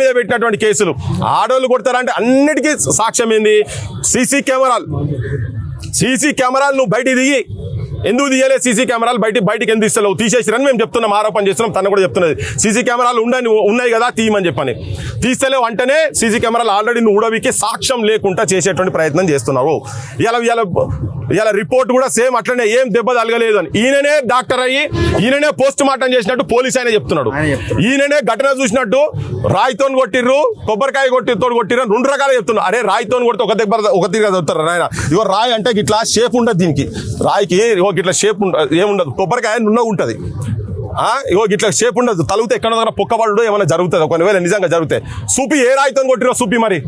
మీద పెట్టినటువంటి కేసులు ఆడోళ్ళు కొడతారంటే అన్నిటికీ సాక్ష్యం ఏంది? సీసీ కెమెరాలు నువ్వు బయటికి దిగి ఎందుకు తీయలే? సీసీ కెమెరాలు బయటికి ఎందుకు తీస్తలేవు? తీసేసిరని మేము చెప్తున్నాం, ఆరోపణ చేస్తున్నాం. తను కూడా చెప్తున్నది సీసీ కెమెరాలు ఉన్నాయి కదా తీయమని చెప్పని. తీస్తలేవు అంటేనే సీసీ కెమెరాలు ఆల్రెడీ నువ్వు ఉడవికి సాక్ష్యం లేకుండా చేసేటువంటి ప్రయత్నం చేస్తున్నావు. ఇలా రిపోర్ట్ కూడా సేమ్ అట్లనే, ఏం దెబ్బ తగలలేదు అని. ఈయననే డాక్టర్ అయ్యి ఈయననే పోస్ట్ మార్టం చేసినట్టు పోలీసు ఆయన చెప్తున్నాడు. ఈయననే ఘటన చూసినట్టు రాయితో కొట్టిర్రు, కొబ్బరికాయ కొట్టిర్రు 2 రకాలు చెప్తున్నారు. అరే రాయితో కొడితే ఒక తీరుగా చదువుతారు ఆయన. ఇగో రాయి అంటే ఇట్లా షేప్ ఉండదు, దీనికి రాయికి ఇట్లా షేప్ ఏముండదు. కొబ్బరికాయ నున్నగా ఉంటుంది, ఇగో ఇట్లా షేప్ ఉండదు. తలుగుతే ఎక్కడ దగ్గర పొక్కబడు ఏమైనా జరుగుతుంది. ఒకవేళ నిజంగా జరిగితే సూపి ఏ రాయితో కొట్టిరో సూపి, మరి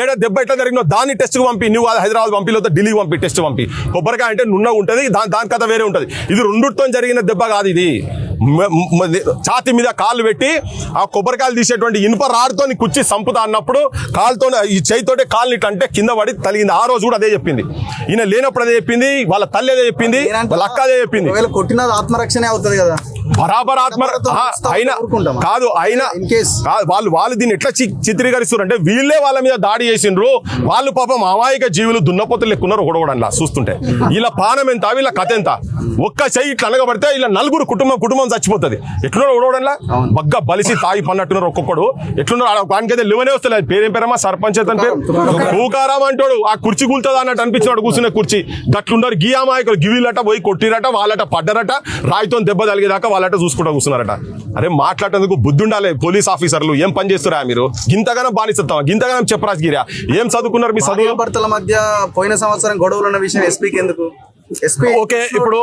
ఏడ దెబ్బ ఎట్లా జరిగినో దాన్ని టెస్ట్కి పంపి, నువ్వు హైదరాబాద్ పంపి, లేదా ఢిల్లీకి పంపి టెస్ట్ పంపి. కొబ్బరికాయ అంటే నున్నగా ఉంటుంది, దాని కథ వేరే ఉంటుంది. ఇది 2తో జరిగిన దెబ్బ కాదు. ఇది ఛాతి మీద కాళ్ళు పెట్టి ఆ కొబ్బరికాయలు తీసేటువంటి ఇనుప రాడుతో కుచ్చి సంపుతా అన్నప్పుడు కాలుతో ఈ చేయితోటే కాళ్ళని ఇట్లా అంటే కింద పడి తలిగింది. ఆ రోజు కూడా అదే చెప్పింది. ఈయన లేనప్పుడు అదే చెప్పింది, వాళ్ళ తల్లి అదే చెప్పింది, వాళ్ళ అక్క అదే చెప్పింది. కొట్టినది ఆత్మరక్షణ అవుతుంది కదా. బరాబర్ అయినా కాదు, అయినా వాళ్ళు దీన్ని ఎట్లా చిత్రీకరిస్తారు అంటే వీళ్ళే వాళ్ళ మీద దాడి చేసిండ్రు. వాళ్ళు పాపం అమాయక జీవులు, దున్నపోతులు లెక్కున్నారు ఒకడోడలా చూస్తుంటే. వీళ్ళ పానం ఎంత, వీళ్ళ కథ ఎంత. ఒక్క చెయ్యి ఇట్లా అనగబడితే ఇలా 4 కుటుంబం చచ్చిపోతుంది. ఎట్లున్నారు ఒకడోడలా బగ్గా బలిసి తాగి పన్నట్టున్నారు. ఒక్కొక్కడు ఎట్లున్నారు, వానికైతే లేవనే వస్తలేదు. పేరేం పేరమ్మా? సర్పంచ్ అతని పేరు పూకారాం అంటాడు. ఆ కుర్చీ కూలుతుంది అన్నట్టు అనిపించినాడు కూర్చునే కుర్చీ. గట్లున్నారు గీ అమాయకులు. గివిలట పోయి కొట్టిరట, వాళ్ళట పడ్డరట, రాయితో దెబ్బ తలిగేదాకా వాళ్ళట చూసుకుంటూ కూర్చున్నారట. అరే మాట్లాడేందుకు బుద్ధి ఉండాలి. పోలీస్ ఆఫీసర్లు ఏం పని చేస్తారా మీరు? గింతగానం బానిస్తావా? గింతగానం చెప్పరాజగిరా? ఏం చదువుకున్నారు మీ చదువు? భర్తల మధ్య పోయిన సంవత్సరం గొడవలు ఉన్న విషయం ఎస్పీకి ఎందుకు? ఓకే, ఇప్పుడు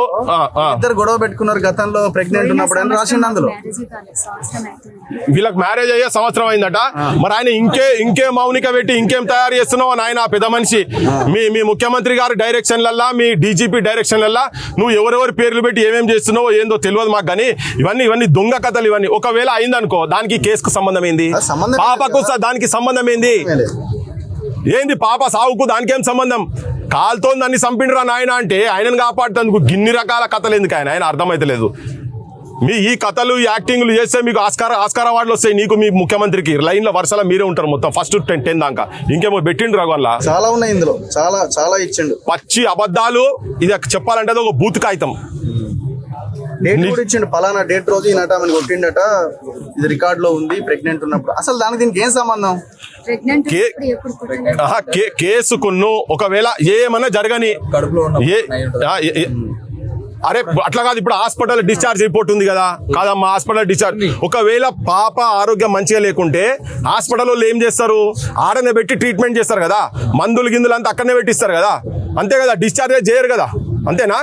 ఇద్దరు గొడవ పెట్టుకున్నారు గతంలో ప్రెగ్నెంట్ ఉన్నప్పుడు అని రాసిండు. అందులో వీళ్ళకి మ్యారేజ్ అయ్యే సంవత్సరం అయిందట. మరి ఆయన ఇంకే మౌనిక పెట్టి ఇంకేం తయారు చేస్తున్నావు అని ఆయన పెద్ద మనిషి మీ ముఖ్యమంత్రి గారి డైరెక్షన్లల్లా, మీ డీజీపీ డైరెక్షన్లల్లా నువ్వు ఎవరెవరి పేర్లు పెట్టి ఏమేం చేస్తున్నావో ఏందో తెలియదు మాకు. కానీ ఇవన్నీ దొంగ కథలు. ఇవన్నీ ఒకవేళ అయిందనుకో దానికి కేసుకు సంబంధం ఏంది? పాపకు దానికి సంబంధం ఏంది? పాప సావుకు దానికేం సంబంధం? కాలుతో దాన్ని చంపిండ్రా నాయన అంటే ఆయనను కాపాడుతందుకు గిన్ని రకాల కథలు ఎందుకు? ఆయన అర్థమైతలేదు. మీ ఈ కథలు ఈ యాక్టింగ్లు చేస్తే మీకు ఆస్కార్ అవార్డులు వస్తాయి. నీకు మీ ముఖ్యమంత్రికి లైన్ లో వరుసలో మీరే ఉంటారు మొత్తం ఫస్ట్ 10 దాకా. ఇంకేమో పెట్టిండు రఘువల్ల చాలా ఉన్నాయి ఇందులో, చాలా ఇచ్చిండు. పచ్చి అబద్ధాలు. ఇది చెప్పాలంటే అది ఒక బూత్ కాగితం. డేట్ కూడా ఇచ్చిండు, పలానా డేట్ రోజు ఈ నట అని కొట్టిండట, ఇది రికార్డ్ లో ఉంది ప్రెగ్నెంట్ ఉన్నప్పుడు. అసలు దానికి దీనికి ఏం సంబంధం? కేసుకున్ను ఒకవేళ ఏమన్నా జరగని అరే అట్లా కాదు. ఇప్పుడు హాస్పిటల్ డిశ్చార్జ్ రిపోర్ట్ ఉంది కదా, కాదమ్మా హాస్పిటల్ డిశ్చార్జ్. ఒకవేళ పాప ఆరోగ్యం మంచిగా లేకుంటే హాస్పిటల్ వాళ్ళు ఏం చేస్తారు? ఆడనే పెట్టి ట్రీట్మెంట్ చేస్తారు కదా, మందులు గిందులు అంతా అక్కడనే పెట్టిస్తారు కదా, అంతే కదా. డిశ్చార్జ్ చేయరు కదా, అంతేనా?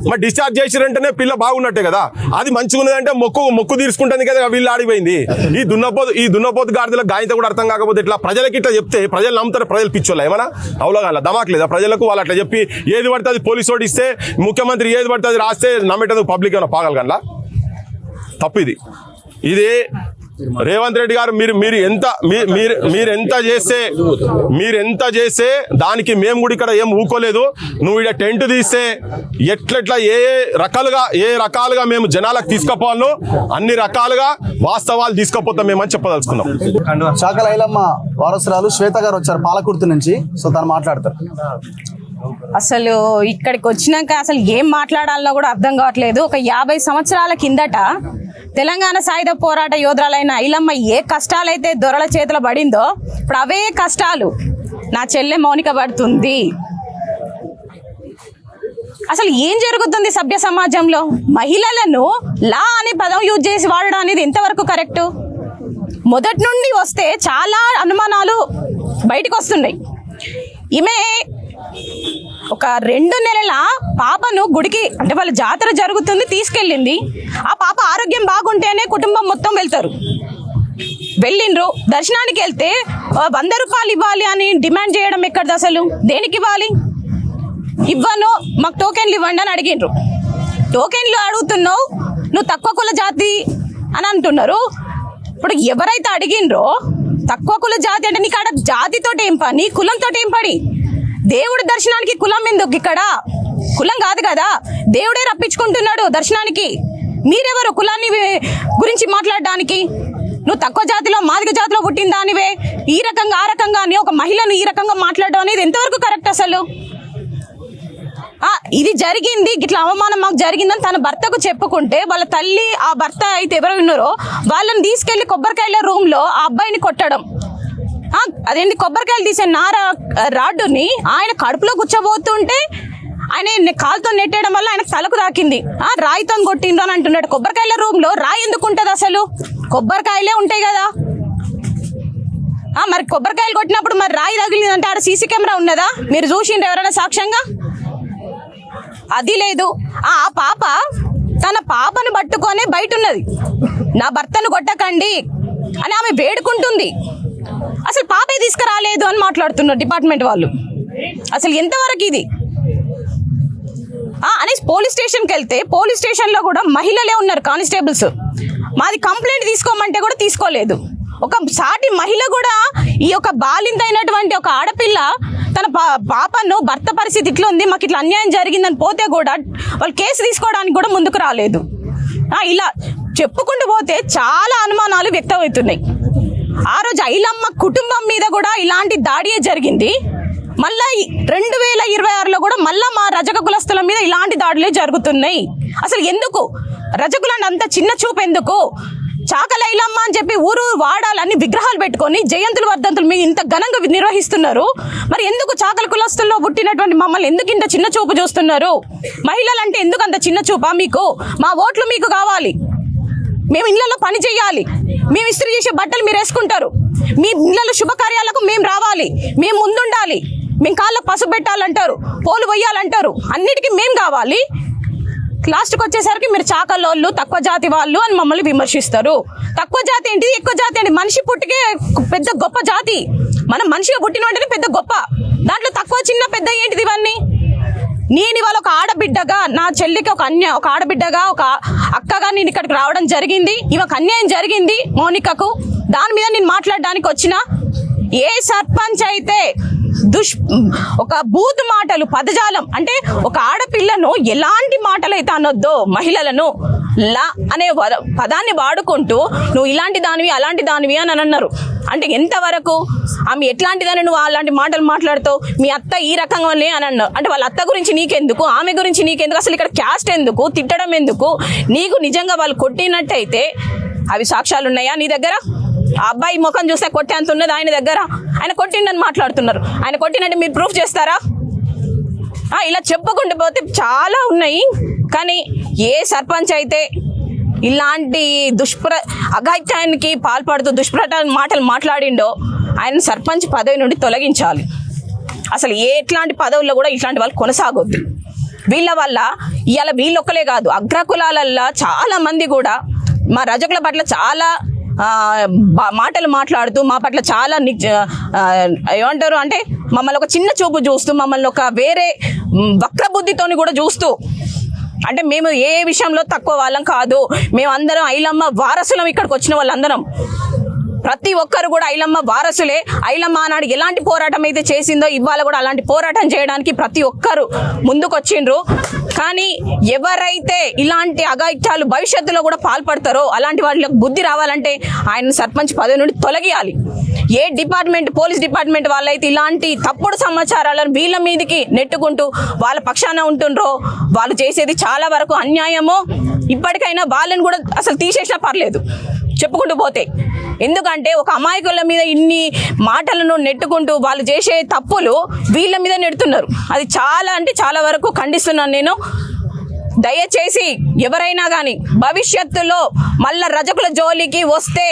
మరి డిశ్చార్జ్ చేసిరంటేనే పిల్ల బాగున్నట్టే కదా. అది మంచిగా ఉన్నదంటే మొక్కు తీర్చుకుంటుంది కదా, వీళ్ళు ఆడిపోయింది. ఈ దున్నపోతు గాడిదలకు గాయంతో కూడా అర్థం కాకపోతే ఇట్లా ప్రజలకి ఇట్లా చెప్తే ప్రజలు నమ్ముతారు. ప్రజలు పిచ్చోళ్ళ ఏమన్నా అవలోగా దమాక్ లేదా ప్రజలకు? వాళ్ళు అట్లా చెప్పి ఏది పడితే అది పోలీసు వాడు ఇస్తే, ముఖ్యమంత్రి ఏది పడితే అది రాస్తే నమ్మేటందుకు పబ్లిక్ ఏమైనా పాగలు కన్నా? తప్పు ఇది. రేవంత్ రెడ్డి గారు మీరు ఎంత చేస్తే దానికి మేము కూడా ఇక్కడ ఏం ఊకోలేదు. నువ్వు ఇక్కడ టెంట్ తీస్తే ఎట్లెట్లా ఏ రకాలుగా మేము జనాలకు తీసుకుపోవాలో అన్ని రకాలుగా వాస్తవాలు తీసుకుపోతాం మేమని చెప్పదలుచుకున్నాం. చాకల ఐలమ్మ వారసురాలు శ్వేత గారు వచ్చారు పాలకుర్తి నుంచి, సో తను మాట్లాడతారు. అసలు ఇక్కడికి వచ్చినాక అసలు ఏం మాట్లాడాలనో కూడా అర్థం కావట్లేదు. ఒక 50 సంవత్సరాల కిందట తెలంగాణ సాయుధ పోరాట యోధురాలైన ఐలమ్మ ఏ కష్టాలైతే దొరల చేతిలో పడిందో ఇప్పుడు అవే కష్టాలు నా చెల్లె మౌనిక పడుతుంది. అసలు ఏం జరుగుతుంది సభ్య సమాజంలో? మహిళలను లా అనే పదం యూజ్ చేసి వాడడం అనేది ఎంతవరకు కరెక్టు? మొదటి నుండి వస్తే చాలా అనుమానాలు బయటకు వస్తున్నాయి. ఈమె ఒక 2 నెలల పాపను గుడికి, అంటే వాళ్ళ జాతర జరుగుతుంది, తీసుకెళ్ళింది. ఆ పాప ఆరోగ్యం బాగుంటేనే కుటుంబం మొత్తం వెళ్ళిండ్రు. దర్శనానికి వెళ్తే 100 రూపాయలు ఇవ్వాలి అని డిమాండ్ చేయడం ఎక్కడిది? అసలు దేనికి ఇవ్వాలి? ఇవ్వను, మాకు టోకెన్లు ఇవ్వండి అని అడిగిండ్రు. టోకెన్లు అడుగుతున్నావు, నువ్వు తక్కువ కుల జాతి అని అంటున్నారు. ఇప్పుడు ఎవరైతే అడిగిండ్రో తక్కువ కుల జాతి అంటే నీకు ఆడ జాతితో ఏం పని, కులంతో ఏం పని? దేవుడి దర్శనానికి కులం ఎందుకు? ఇక్కడ కులం కాదు కదా, దేవుడే రప్పించుకుంటున్నాడు దర్శనానికి. మీరెవరు కులాన్ని గురించి మాట్లాడడానికి? నువ్వు తక్కువ జాతిలో మాదిగ జాతిలో పుట్టిన దానివే ఈ రకంగా ఆ రకంగా అని ఒక మహిళను ఈ రకంగా మాట్లాడడం అనేది ఎంతవరకు కరెక్ట్? అసలు ఇది జరిగింది, ఇట్లా అవమానం మాకు జరిగిందని తన భర్తకు చెప్పుకుంటే వాళ్ళ తల్లి, ఆ భర్త అయితే ఎవరు ఉన్నారో వాళ్ళని తీసుకెళ్లి కొబ్బరికాయల రూమ్ లో ఆ అబ్బాయిని కొట్టడం. అదేంటి, కొబ్బరికాయలు తీసే రాడ్డుని ఆయన కడుపులో కూర్చోబోతుంటే ఆయన కాలుతో నెట్టేయడం వల్ల ఆయన తలకు తాకింది. రాయితో కొట్టిండ్రు అని అంటున్నాడు. కొబ్బరికాయల రూమ్ లో రాయి ఎందుకు ఉంటది? అసలు కొబ్బరికాయలే ఉంటాయి కదా. మరి కొబ్బరికాయలు కొట్టినప్పుడు మరి రాయి తగిలిందంటే ఆడ సీసీ కెమెరా ఉన్నదా? మీరు చూసిండ్రు ఎవరైనా సాక్ష్యంగా? అది లేదు. ఆ పాప తన పాపను పట్టుకొని బయట ఉన్నది. నా భర్తను కొట్టకండి అని ఆమె వేడుకుంటుంది. అసలు పాపే తీసుకురాలేదు అని మాట్లాడుతున్నారు డిపార్ట్మెంట్ వాళ్ళు. అసలు ఎంతవరకు ఇది అని పోలీస్ స్టేషన్కి వెళ్తే పోలీస్ స్టేషన్లో కూడా మహిళలే ఉన్నారు, కానిస్టేబుల్స్. మాది కంప్లైంట్ తీసుకోమంటే కూడా తీసుకోలేదు. ఒక సాటి మహిళ కూడా, ఈ యొక్క బాలింత అయినటువంటి ఒక ఆడపిల్ల తన పాపను భర్త పరిస్థితి ఇట్లా ఉంది, మాకు ఇట్లా అన్యాయం జరిగిందని పోతే కూడా వాళ్ళు కేసు తీసుకోవడానికి కూడా ముందుకు రాలేదు. ఇలా చెప్పుకుంటూ పోతే చాలా అనుమానాలు వ్యక్తమవుతున్నాయి. ఆ రోజు ఐలమ్మ కుటుంబం మీద కూడా ఇలాంటి దాడియే జరిగింది. మళ్ళా 2026లో కూడా మళ్ళా మా రజక కులస్తుల మీద ఇలాంటి దాడులే జరుగుతున్నాయి. అసలు ఎందుకు రజకులను అంత చిన్న చూపు ఎందుకు? చాకల ఐలమ్మ అని చెప్పి ఊరు వాడాలని విగ్రహాలు పెట్టుకొని జయంతులు వర్ధంతులు మీరు ఇంత ఘనంగా నిర్వహిస్తున్నారు. మరి ఎందుకు చాకల కులస్తుల్లో పుట్టినటువంటి మమ్మల్ని ఎందుకు ఇంత చిన్న చూపు చూస్తున్నారు? మహిళలంటే ఎందుకు అంత చిన్న చూపా మీకు? మా ఓట్లు మీకు కావాలి, మేము ఇళ్లలో పని చేయాలి, మేము ఇస్త్రీ చేసే బట్టలు మీరు వేసుకుంటారు, మీ ఇళ్లలో శుభకార్యాలకు మేము రావాలి, మేము ముందుండాలి, మేము కాళ్ళకు పసుపు పెట్టాలంటారు, పోలు పోయాలంటారు, అన్నిటికీ మేము కావాలి. లాస్ట్కి వచ్చేసరికి మీరు చాకలోళ్ళు, తక్కువ జాతి వాళ్ళు అని మమ్మల్ని విమర్శిస్తారు. తక్కువ జాతి ఏంటి, ఎక్కువ జాతి ఏంటి? మనిషి పుట్టికే పెద్ద గొప్ప జాతి. మనం మనిషిగా పుట్టిన వెంటనే పెద్ద గొప్ప, దాంట్లో తక్కువ చిన్న పెద్ద ఏంటిది ఇవన్నీ? నేను ఇవాళ ఒక ఆడబిడ్డగా, నా చెల్లికి ఒక ఆడబిడ్డగా, ఒక అక్కగా నేను ఇక్కడికి రావడం జరిగింది. ఇవకు అన్యాయం జరిగింది మౌనికకు, దాని మీద నేను మాట్లాడడానికి వచ్చిన. ఏ సర్పంచ్ అయితే ఒక బూత్ మాటలు, పదజాలం, అంటే ఒక ఆడపిల్లను ఎలాంటి మాటలు అయితే అనొద్దో మహిళలను లా అనే పదాన్ని వాడుకుంటూ నువ్వు ఇలాంటి దానివి అలాంటి దానివి అని అన్నారు. అంటే ఎంతవరకు ఆమె ఎట్లాంటిదని నువ్వు అలాంటి మాటలు మాట్లాడుతావు? మీ అత్త ఈ రకంగా అని అన్నారు. అంటే వాళ్ళ అత్త గురించి నీకెందుకు, ఆమె గురించి నీకెందుకు, అసలు ఇక్కడ క్యాస్ట్ ఎందుకు, తిట్టడం ఎందుకు? నీకు నిజంగా వాళ్ళు కొట్టినట్టయితే అవి సాక్ష్యాలు ఉన్నాయా నీ దగ్గర? ఆ అబ్బాయి ముఖం చూస్తే కొట్టేంత ఉన్నది ఆయన దగ్గర. ఆయన కొట్టిండని మాట్లాడుతున్నారు. ఆయన కొట్టినట్టు మీరు ప్రూఫ్ చేస్తారా? ఇలా చెప్పుకుంటూ పోతే చాలా ఉన్నాయి. కానీ ఏ సర్పంచ్ అయితే ఇలాంటి అఘాయిత్యానికి పాల్పడుతూ మాటలు మాట్లాడిండో ఆయన సర్పంచ్ పదవి నుండి తొలగించాలి. అసలు ఎట్లాంటి పదవుల్లో కూడా ఇట్లాంటి వాళ్ళు కొనసాగొద్దు. వీళ్ళ వల్ల ఇవాళ వీళ్ళొక్కలే కాదు, అగ్రకులాలల్లో చాలా మంది కూడా మా రజకుల పట్ల చాలా మాటలు మాట్లాడుతూ మా పట్ల చాలా ఏమంటారు అంటే మమ్మల్ని ఒక చిన్న చూపు చూస్తూ, మమ్మల్ని ఒక వేరే వక్రబుద్ధితోని కూడా చూస్తూ, అంటే మేము ఏ విషయంలో తక్కువ వాళ్ళం కాదు, మేమందరం ఐలమ్మ వారసులం, ఇక్కడికి వచ్చిన వాళ్ళందరం ప్రతి ఒక్కరు కూడా ఐలమ్మ వారసులే. ఐలమ్మ ఆనాడు ఎలాంటి పోరాటం అయితే చేసిందో ఇవాళ కూడా అలాంటి పోరాటం చేయడానికి ప్రతి ఒక్కరు ముందుకొచ్చిండ్రు. కానీ ఎవరైతే ఇలాంటి అఘాయిత్యాలు భవిష్యత్తులో కూడా పాల్పడతారో అలాంటి వాళ్ళకి బుద్ధి రావాలంటే ఆయన సర్పంచ్ పదవి నుండి తొలగియాలి. ఏ డిపార్ట్మెంట్, పోలీస్ డిపార్ట్మెంట్ వాళ్ళైతే ఇలాంటి తప్పుడు సమాచారాలను వీళ్ళ మీదకి నెట్టుకుంటూ వాళ్ళ పక్షాన ఉంటుండ్రో వాళ్ళు చేసేది చాలా వరకు అన్యాయమో. ఇప్పటికైనా వాళ్ళని కూడా అసలు తీసేసినా పర్లేదు చెప్పుకుంటూ పోతే. ఎందుకంటే ఒక అమాయకుల మీద ఇన్ని మాటలను నెట్టుకుంటూ వాళ్ళు చేసే తప్పులు వీళ్ళ మీద నెడుతున్నారు. అది చాలా అంటే చాలా వరకు ఖండిస్తున్నాను నేను. దయచేసి ఎవరైనా కానీ భవిష్యత్తులో మళ్ళా రజకుల జోలికి వస్తే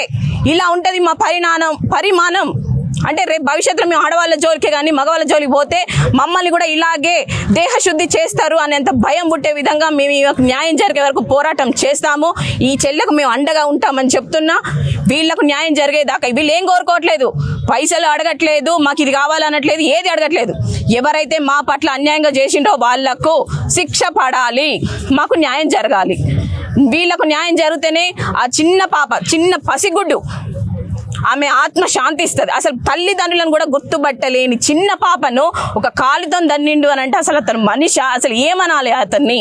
ఇలా ఉంటుంది మా పరిమాణం. అంటే రేపు భవిష్యత్తులో మేము ఆడవాళ్ళ జోలికే కానీ మగవాళ్ళ జోలికి పోతే మమ్మల్ని కూడా ఇలాగే దేహశుద్ధి చేస్తారు అనేంత భయం పుట్టే విధంగా మేము న్యాయం జరిగే వరకు పోరాటం చేస్తాము. ఈ చెల్లెకు మేము అండగా ఉంటామని చెప్తున్నా. వీళ్ళకు న్యాయం జరిగేదాకా వీళ్ళు ఏం కోరుకోవట్లేదు, పైసలు అడగట్లేదు, మాకు ఇది కావాలనట్లేదు, ఏది అడగట్లేదు. ఎవరైతే మా పట్ల అన్యాయంగా చేసిండో వాళ్లకు శిక్ష పడాలి, మాకు న్యాయం జరగాలి. వీళ్ళకు న్యాయం జరిగితేనే ఆ చిన్న పాప, చిన్న పసిగుడ్డు, ఆమె ఆత్మ శాంతిస్తుంది. అసలు తల్లిదండ్రులను కూడా గుర్తుపట్టలేని చిన్న పాపను ఒక కాలుతో దన్నిండు అని అంటే అసలు అతను మనిషి, అసలు ఏమనాలి అతన్ని?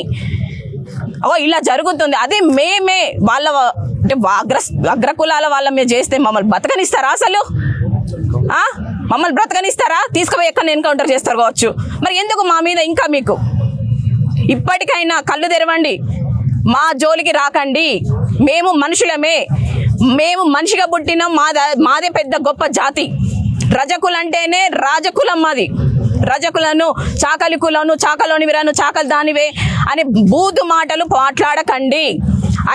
ఇలా జరుగుతుంది. అదే మేమే వాళ్ళ అంటే అగ్రకులాల వాళ్ళ మీద చేస్తే మమ్మల్ని బతకనిస్తారా? అసలు మమ్మల్ని బ్రతకనిస్తారా? తీసుకుపోయి ఎక్కడ ఎన్కౌంటర్ చేస్తారు కావచ్చు. మరి ఎందుకు మా మీద ఇంకా మీకు? ఇప్పటికైనా కళ్ళు తెరవండి, మా జోలికి రాకండి. మేము మనుషులమే, మేము మనిషిగా పుట్టినాం. మాదే పెద్ద గొప్ప జాతి. రజకులంటేనే రాజకులం మాది. రజకులను చాకలి కులను, చాకలోని విరాను, చాకలి దానివే అని బూతు మాటలు మాట్లాడకండి.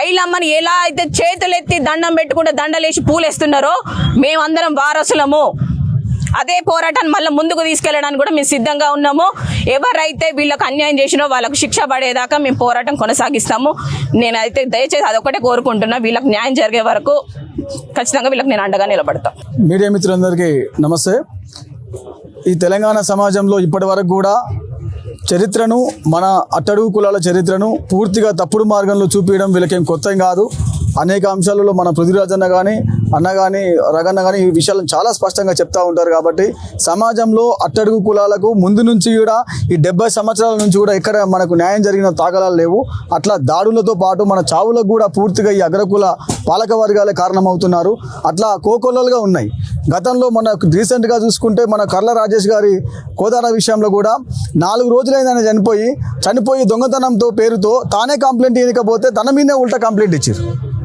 ఐలమ్మని ఎలా అయితే చేతులెత్తి దండం పెట్టుకుంటే దండలేసి పూలేస్తున్నారో మేమందరం వారసులము. అదే పోరాటాన్ని మళ్ళీ ముందుకు తీసుకెళ్ళడానికి కూడా మేము సిద్ధంగా ఉన్నాము. ఎవరైతే వీళ్ళకు అన్యాయం చేసినో వాళ్ళకు శిక్ష పడేదాకా మేము పోరాటం కొనసాగిస్తాము. నేనైతే దయచేసి అదొకటే కోరుకుంటున్నా, వీళ్ళకి న్యాయం జరిగే వరకు ఖచ్చితంగా వీళ్ళకి నేను అండగా నిలబడతా. మీడియా మిత్రులందరికీ నమస్తే. ఈ తెలంగాణ సమాజంలో ఇప్పటి వరకు కూడా చరిత్రను, మన అట్టడుగు కులాల చరిత్రను పూర్తిగా తప్పుడు మార్గంలో చూపించడం వీళ్ళకేం కొత్త కాదు. అనేక అంశాలలో మన పృథ్వీరాజ్ అన్న కానీ అన్న కానీ రగన్న కానీ ఈ విషయాలను చాలా స్పష్టంగా చెప్తూ ఉంటారు. కాబట్టి సమాజంలో అట్టడుగు కులాలకు ముందు నుంచి కూడా ఈ 70 సంవత్సరాల నుంచి కూడా ఎక్కడ మనకు న్యాయం జరిగిన తాకలాలు లేవు. అట్లా దాడులతో పాటు మన చావులకు కూడా పూర్తిగా ఈ అగ్రకుల పాలక వర్గాలే కారణమవుతున్నారు. అట్లా కోకొల్లలుగా ఉన్నాయి. గతంలో మన రీసెంట్గా చూసుకుంటే మన కర్ల రాజేష్ గారి కోదాడ విషయంలో కూడా 4 రోజులైంది ఆయన చనిపోయి దొంగతనంతో పేరుతో తానే కంప్లైంట్ ఇవ్వకపోతే తన మీదే ఉల్టా కంప్లైంట్ ఇచ్చారు.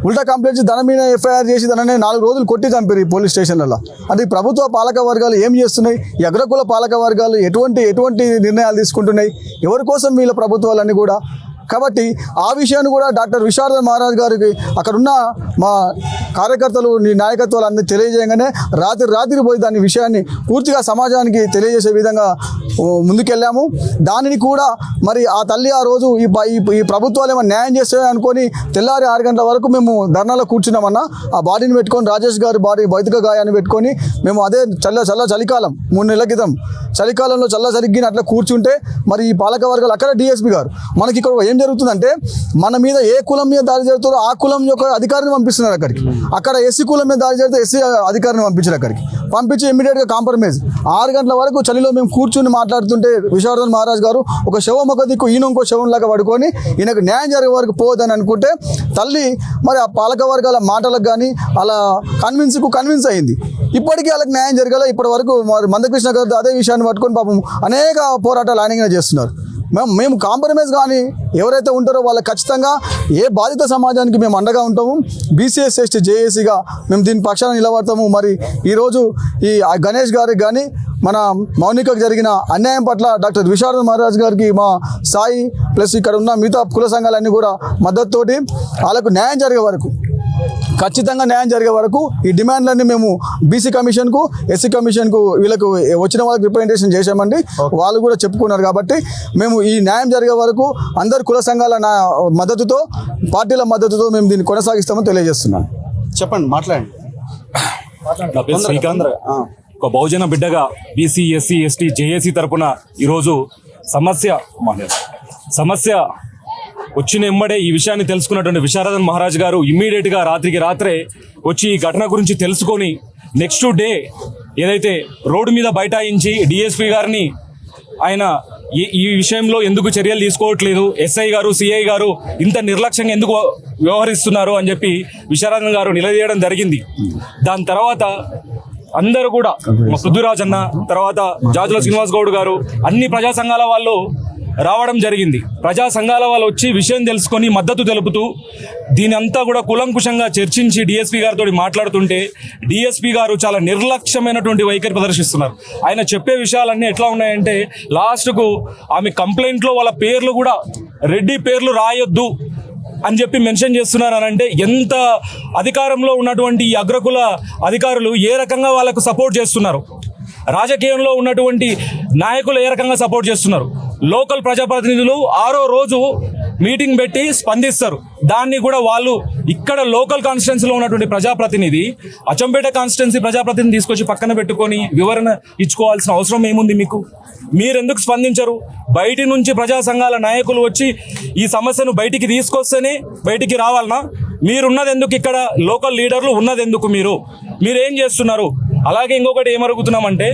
ఉల్టా కంప్లైంట్ చేసి తన మీద ఎఫ్ఐఆర్ చేసి తననే 4 రోజులు కొట్టి చంపారు ఈ పోలీస్ స్టేషన్లలో. అంటే ప్రభుత్వ పాలక వర్గాలు ఏం చేస్తున్నాయి? ఈ అగ్రకుల పాలక వర్గాలు ఎటువంటి నిర్ణయాలు తీసుకుంటున్నాయి? ఎవరి కోసం వీళ్ళ ప్రభుత్వాలన్నీ కూడా? కాబట్టి ఆ విషయాన్ని కూడా డాక్టర్ విశారద మహారాజ్ గారికి అక్కడున్న మా కార్యకర్తలు నాయకత్వాలు అందరూ తెలియజేయగానే రాత్రి పోయి దాని విషయాన్ని పూర్తిగా సమాజానికి తెలియజేసే విధంగా ముందుకెళ్ళాము. దానిని కూడా మరి ఆ తల్లి ఆ రోజు ఈ ప్రభుత్వాలు ఏమైనా న్యాయం చేస్తాయో అనుకొని తెల్లారి 6 గంటల వరకు మేము ధర్నాలో కూర్చున్నామన్నా. ఆ బాడీని పెట్టుకొని రాజేష్ గారి బాడీ భౌతిక గాయాన్ని పెట్టుకొని మేము అదే చలికాలం 3 నెలల క్రితం చలికాలంలో చరిగిన అట్లా కూర్చుంటే మరి ఈ పాలక వర్గాలు అక్కడ డిఎస్పీ గారు మనకి ఇక్కడ ఏం జరుగుతుందంటే మన మీద ఏ కులం మీద దాడి జరుగుతుందో ఆ కులం యొక్క అధికారిని పంపిస్తున్నారు అక్కడికి. అక్కడ ఎస్సీ కులం మీద దాడి జరిగితే ఎస్సీ అధికారిని పంపించారు అక్కడికి. పంపించి ఇమ్మీడియట్గా కాంప్రమైజ్ 6 గంటల వరకు చలిలో మేము కూర్చుని మాట్లాడుతుంటే విశ్వవర్ధన్ మహారాజ్ గారు ఒక శవం ఒక దిక్కు ఈయన ఇంకో శవం లాగా పడుకొని ఈయనకు న్యాయం జరిగే వరకు పోదని అనుకుంటే తల్లి మరి ఆ పాలక వర్గాల మాటలకు కానీ అలా కన్విన్స్ అయింది. ఇప్పటికీ వాళ్ళకి న్యాయం జరగాలి. ఇప్పటి వరకు మరి మందకృష్ణ గారు అదే విషయాన్ని పట్టుకొని పాపం అనేక పోరాటాలు ఆయనగా చేస్తున్నారు. మేము కాంప్రమైజ్ కానీ ఎవరైతే ఉంటారో వాళ్ళకి ఖచ్చితంగా ఏ బాధిత సమాజానికి మేము అండగా ఉంటాము. బీసీఎస్ ఎస్టీ జేఏసీగా మేము దీని పక్షాన నిలబడతాము. మరి ఈరోజు ఈ గణేష్ గారికి కానీ మన మౌనికకు జరిగిన అన్యాయం పట్ల డాక్టర్ విశ్వవర్ధన్ మహారాజ్ గారికి మా సాయి ప్లస్ ఇక్కడ ఉన్న మిగతా కుల సంఘాలన్నీ కూడా మద్దతుతోటి వాళ్ళకు న్యాయం జరిగే వరకు ఖచ్చితంగా న్యాయం జరిగే వరకు ఈ డిమాండ్లన్నీ మేము బీసీ కమిషన్కు ఎస్సీ కమిషన్కు వీళ్ళకు వచ్చిన వాళ్ళకి రిప్రజెంటేషన్ చేశామండి. వాళ్ళు కూడా చెప్పుకున్నారు. కాబట్టి మేము ఈ న్యాయం జరిగే వరకు అందరు కుల సంఘాల మద్దతుతో పార్టీల మద్దతుతో మేము దీన్ని కొనసాగిస్తామని తెలియజేస్తున్నాను. చెప్పండి, మాట్లాడండి. నా పేరు శ్రీకాంత్. ఒక బహుజన బిడ్డగా బీసీ ఎస్సీ ఎస్టీ జేఏసీ తరపున ఈరోజు సమస్య వచ్చిన ఎంబడే ఈ విషయాన్ని తెలుసుకున్నటువంటి విశ్వవర్ధన్ మహారాజ్ గారు ఇమ్మీడియట్ గా రాత్రికి రాత్రే వచ్చి ఈ ఘటన గురించి తెలుసుకొని నెక్స్ట్ డే ఏదైతే రోడ్డు మీద బైఠాయించి డిఎస్పీ గారిని ఆయన ఈ విషయంలో ఎందుకు చర్యలు తీసుకోవట్లేదు, ఎస్ఐ గారు సిఐ గారు ఇంత నిర్లక్ష్యంగా ఎందుకు వ్యవహరిస్తున్నారు అని చెప్పి విశ్వవర్ధన్ గారు నిలదీయడం జరిగింది. దాని తర్వాత అందరూ కూడా పృథ్వీరాజ్ అన్న, తర్వాత జాజుల శ్రీనివాస్ గౌడ్ గారు, అన్ని ప్రజా సంఘాల వాళ్ళు రావడం జరిగింది. ప్రజా సంఘాల వాళ్ళు వచ్చి విషయం తెలుసుకొని మద్దతు తెలుపుతూ దీని అంతా కూడా కులంకుశంగా చర్చించి డిఎస్పీ గారితో మాట్లాడుతుంటే డిఎస్పీ గారు చాలా నిర్లక్ష్యమైనటువంటి వైఖరి ప్రదర్శిస్తున్నారు. ఆయన చెప్పే విషయాలన్నీ ఎట్లా ఉన్నాయంటే లాస్ట్కు ఆమె కంప్లైంట్లో వాళ్ళ పేర్లు కూడా రెడ్డి పేర్లు రాయొద్దు అని చెప్పి మెన్షన్ చేస్తున్నారు. అని అంటే ఎంత అధికారంలో ఉన్నటువంటి ఈ అగ్రకుల అధికారులు ఏ రకంగా వాళ్ళకు సపోర్ట్ చేస్తున్నారు, రాజకీయంలో ఉన్నటువంటి నాయకులు ఏ రకంగా సపోర్ట్ చేస్తున్నారు. లోకల్ ప్రజాప్రతినిధులు 6వ రోజు మీటింగ్ పెట్టి స్పందిస్తారు. దాన్ని కూడా వాళ్ళు ఇక్కడ లోకల్ కాన్స్టిట్యున్సీలో ఉన్నటువంటి ప్రజాప్రతినిధి అచ్చంపేట కాన్స్టిట్యున్సీ ప్రజాప్రతినిధి తీసుకొచ్చి పక్కన పెట్టుకొని వివరణ ఇచ్చుకోవాల్సిన అవసరం ఏముంది మీకు? మీరెందుకు స్పందించరు? బయటి నుంచి ప్రజా సంఘాల నాయకులు వచ్చి ఈ సమస్యను బయటికి తీసుకొస్తేనే బయటికి రావాలనా? మీరున్నది ఎందుకు? ఇక్కడ లోకల్ లీడర్లు ఉన్నది ఎందుకు? మీరేం చేస్తున్నారు? అలాగే ఇంకొకటి ఏమరుగుతున్నామంటే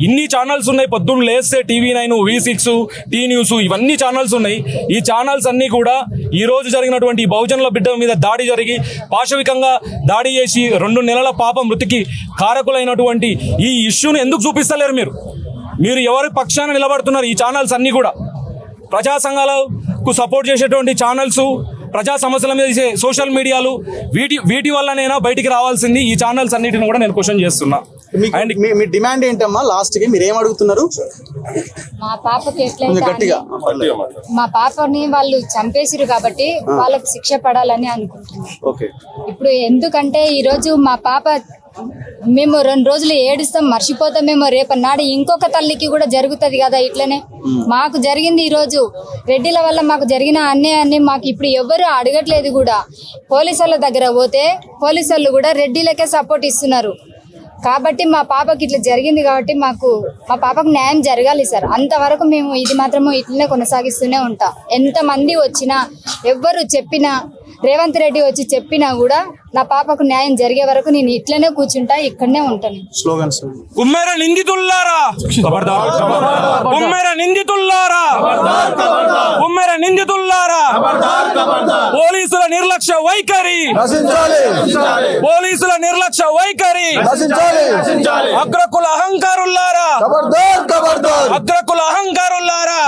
ఇన్ని ఛానల్స్ ఉన్నాయి. పొద్దున్న లేస్తే TV9, V6, టీ న్యూస్ ఇవన్నీ ఛానల్స్ ఉన్నాయి. ఈ ఛానల్స్ అన్నీ కూడా ఈ రోజు జరిగినటువంటి బహుజనుల బిడ్డ మీద దాడి జరిగి పాశవికంగా దాడి చేసి 2 నెలల పాప మృతికి కారకులైనటువంటి ఈ ఇష్యూని ఎందుకు చూపిస్తలేరు? మీరు ఎవరి పక్షాన నిలబడుతున్నారు? ఈ ఛానల్స్ అన్నీ కూడా ప్రజా సంఘాలకు సపోర్ట్ చేసేటువంటి ఛానల్స్, ప్రజా సమస్యల మీద సోషల్ మీడియాలు, వీటి వల్లనైనా బయటికి రావాల్సింది. ఈ ఛానల్స్ అన్నిటిని కూడా నేను క్వశ్చన్ చేస్తున్నా. అండ్ మీ డిమాండ్ ఏంటమ్మా? లాస్ట్ కి మీరు ఏం అడుగుతున్నారు? మా పాపకి ఎట్లయితే మా పాపని వాళ్ళు చంపేసిరు కాబట్టి వాళ్ళకి శిక్ష పడాలని అనుకుంటున్నాం. ఇప్పుడు ఎందుకంటే ఈ రోజు మా పాప మేము 2 రోజులు ఏడుస్తాం, మర్చిపోతామేమో, రేపన్నాడు ఇంకొక తల్లికి కూడా జరుగుతుంది కదా ఇట్లనే. మాకు జరిగింది ఈ రోజు రెడ్డిల వల్ల మాకు జరిగిన అన్యాయాన్ని మాకు ఇప్పుడు ఎవరు అడగట్లేదు కూడా. పోలీసు వాళ్ళ దగ్గర పోతే పోలీసు వాళ్ళు కూడా రెడ్డిలకే సపోర్ట్ ఇస్తున్నారు. కాబట్టి మా పాపకి ఇట్లా జరిగింది కాబట్టి మా పాపకు న్యాయం జరగాలి సార్. అంతవరకు మేము ఇది మాత్రము ఇట్లనే కొనసాగిస్తూనే ఉంటాం. ఎంతమంది వచ్చినా ఎవ్వరు చెప్పినా, రేవంత్ రెడ్డి వచ్చి చెప్పినా కూడా నా పాపకు న్యాయం జరిగే వరకు నేను ఇట్లనే కూర్చుంటా, ఇక్కడనే ఉంటాను. స్లోగన్స్. కుమ్మెర నిందితుల్లారా, కుమ్మెర నిందితుల్లారా, కుమ్మెర నిందితుల్లారా, పోలీసుల నిర్లక్ష్య వైఖరి, పోలీసుల నిర్లక్ష్య వైఖరి, అగ్రకుల అహంకారుల్లారా, అగ్రకుల అహంకారుల్లారా.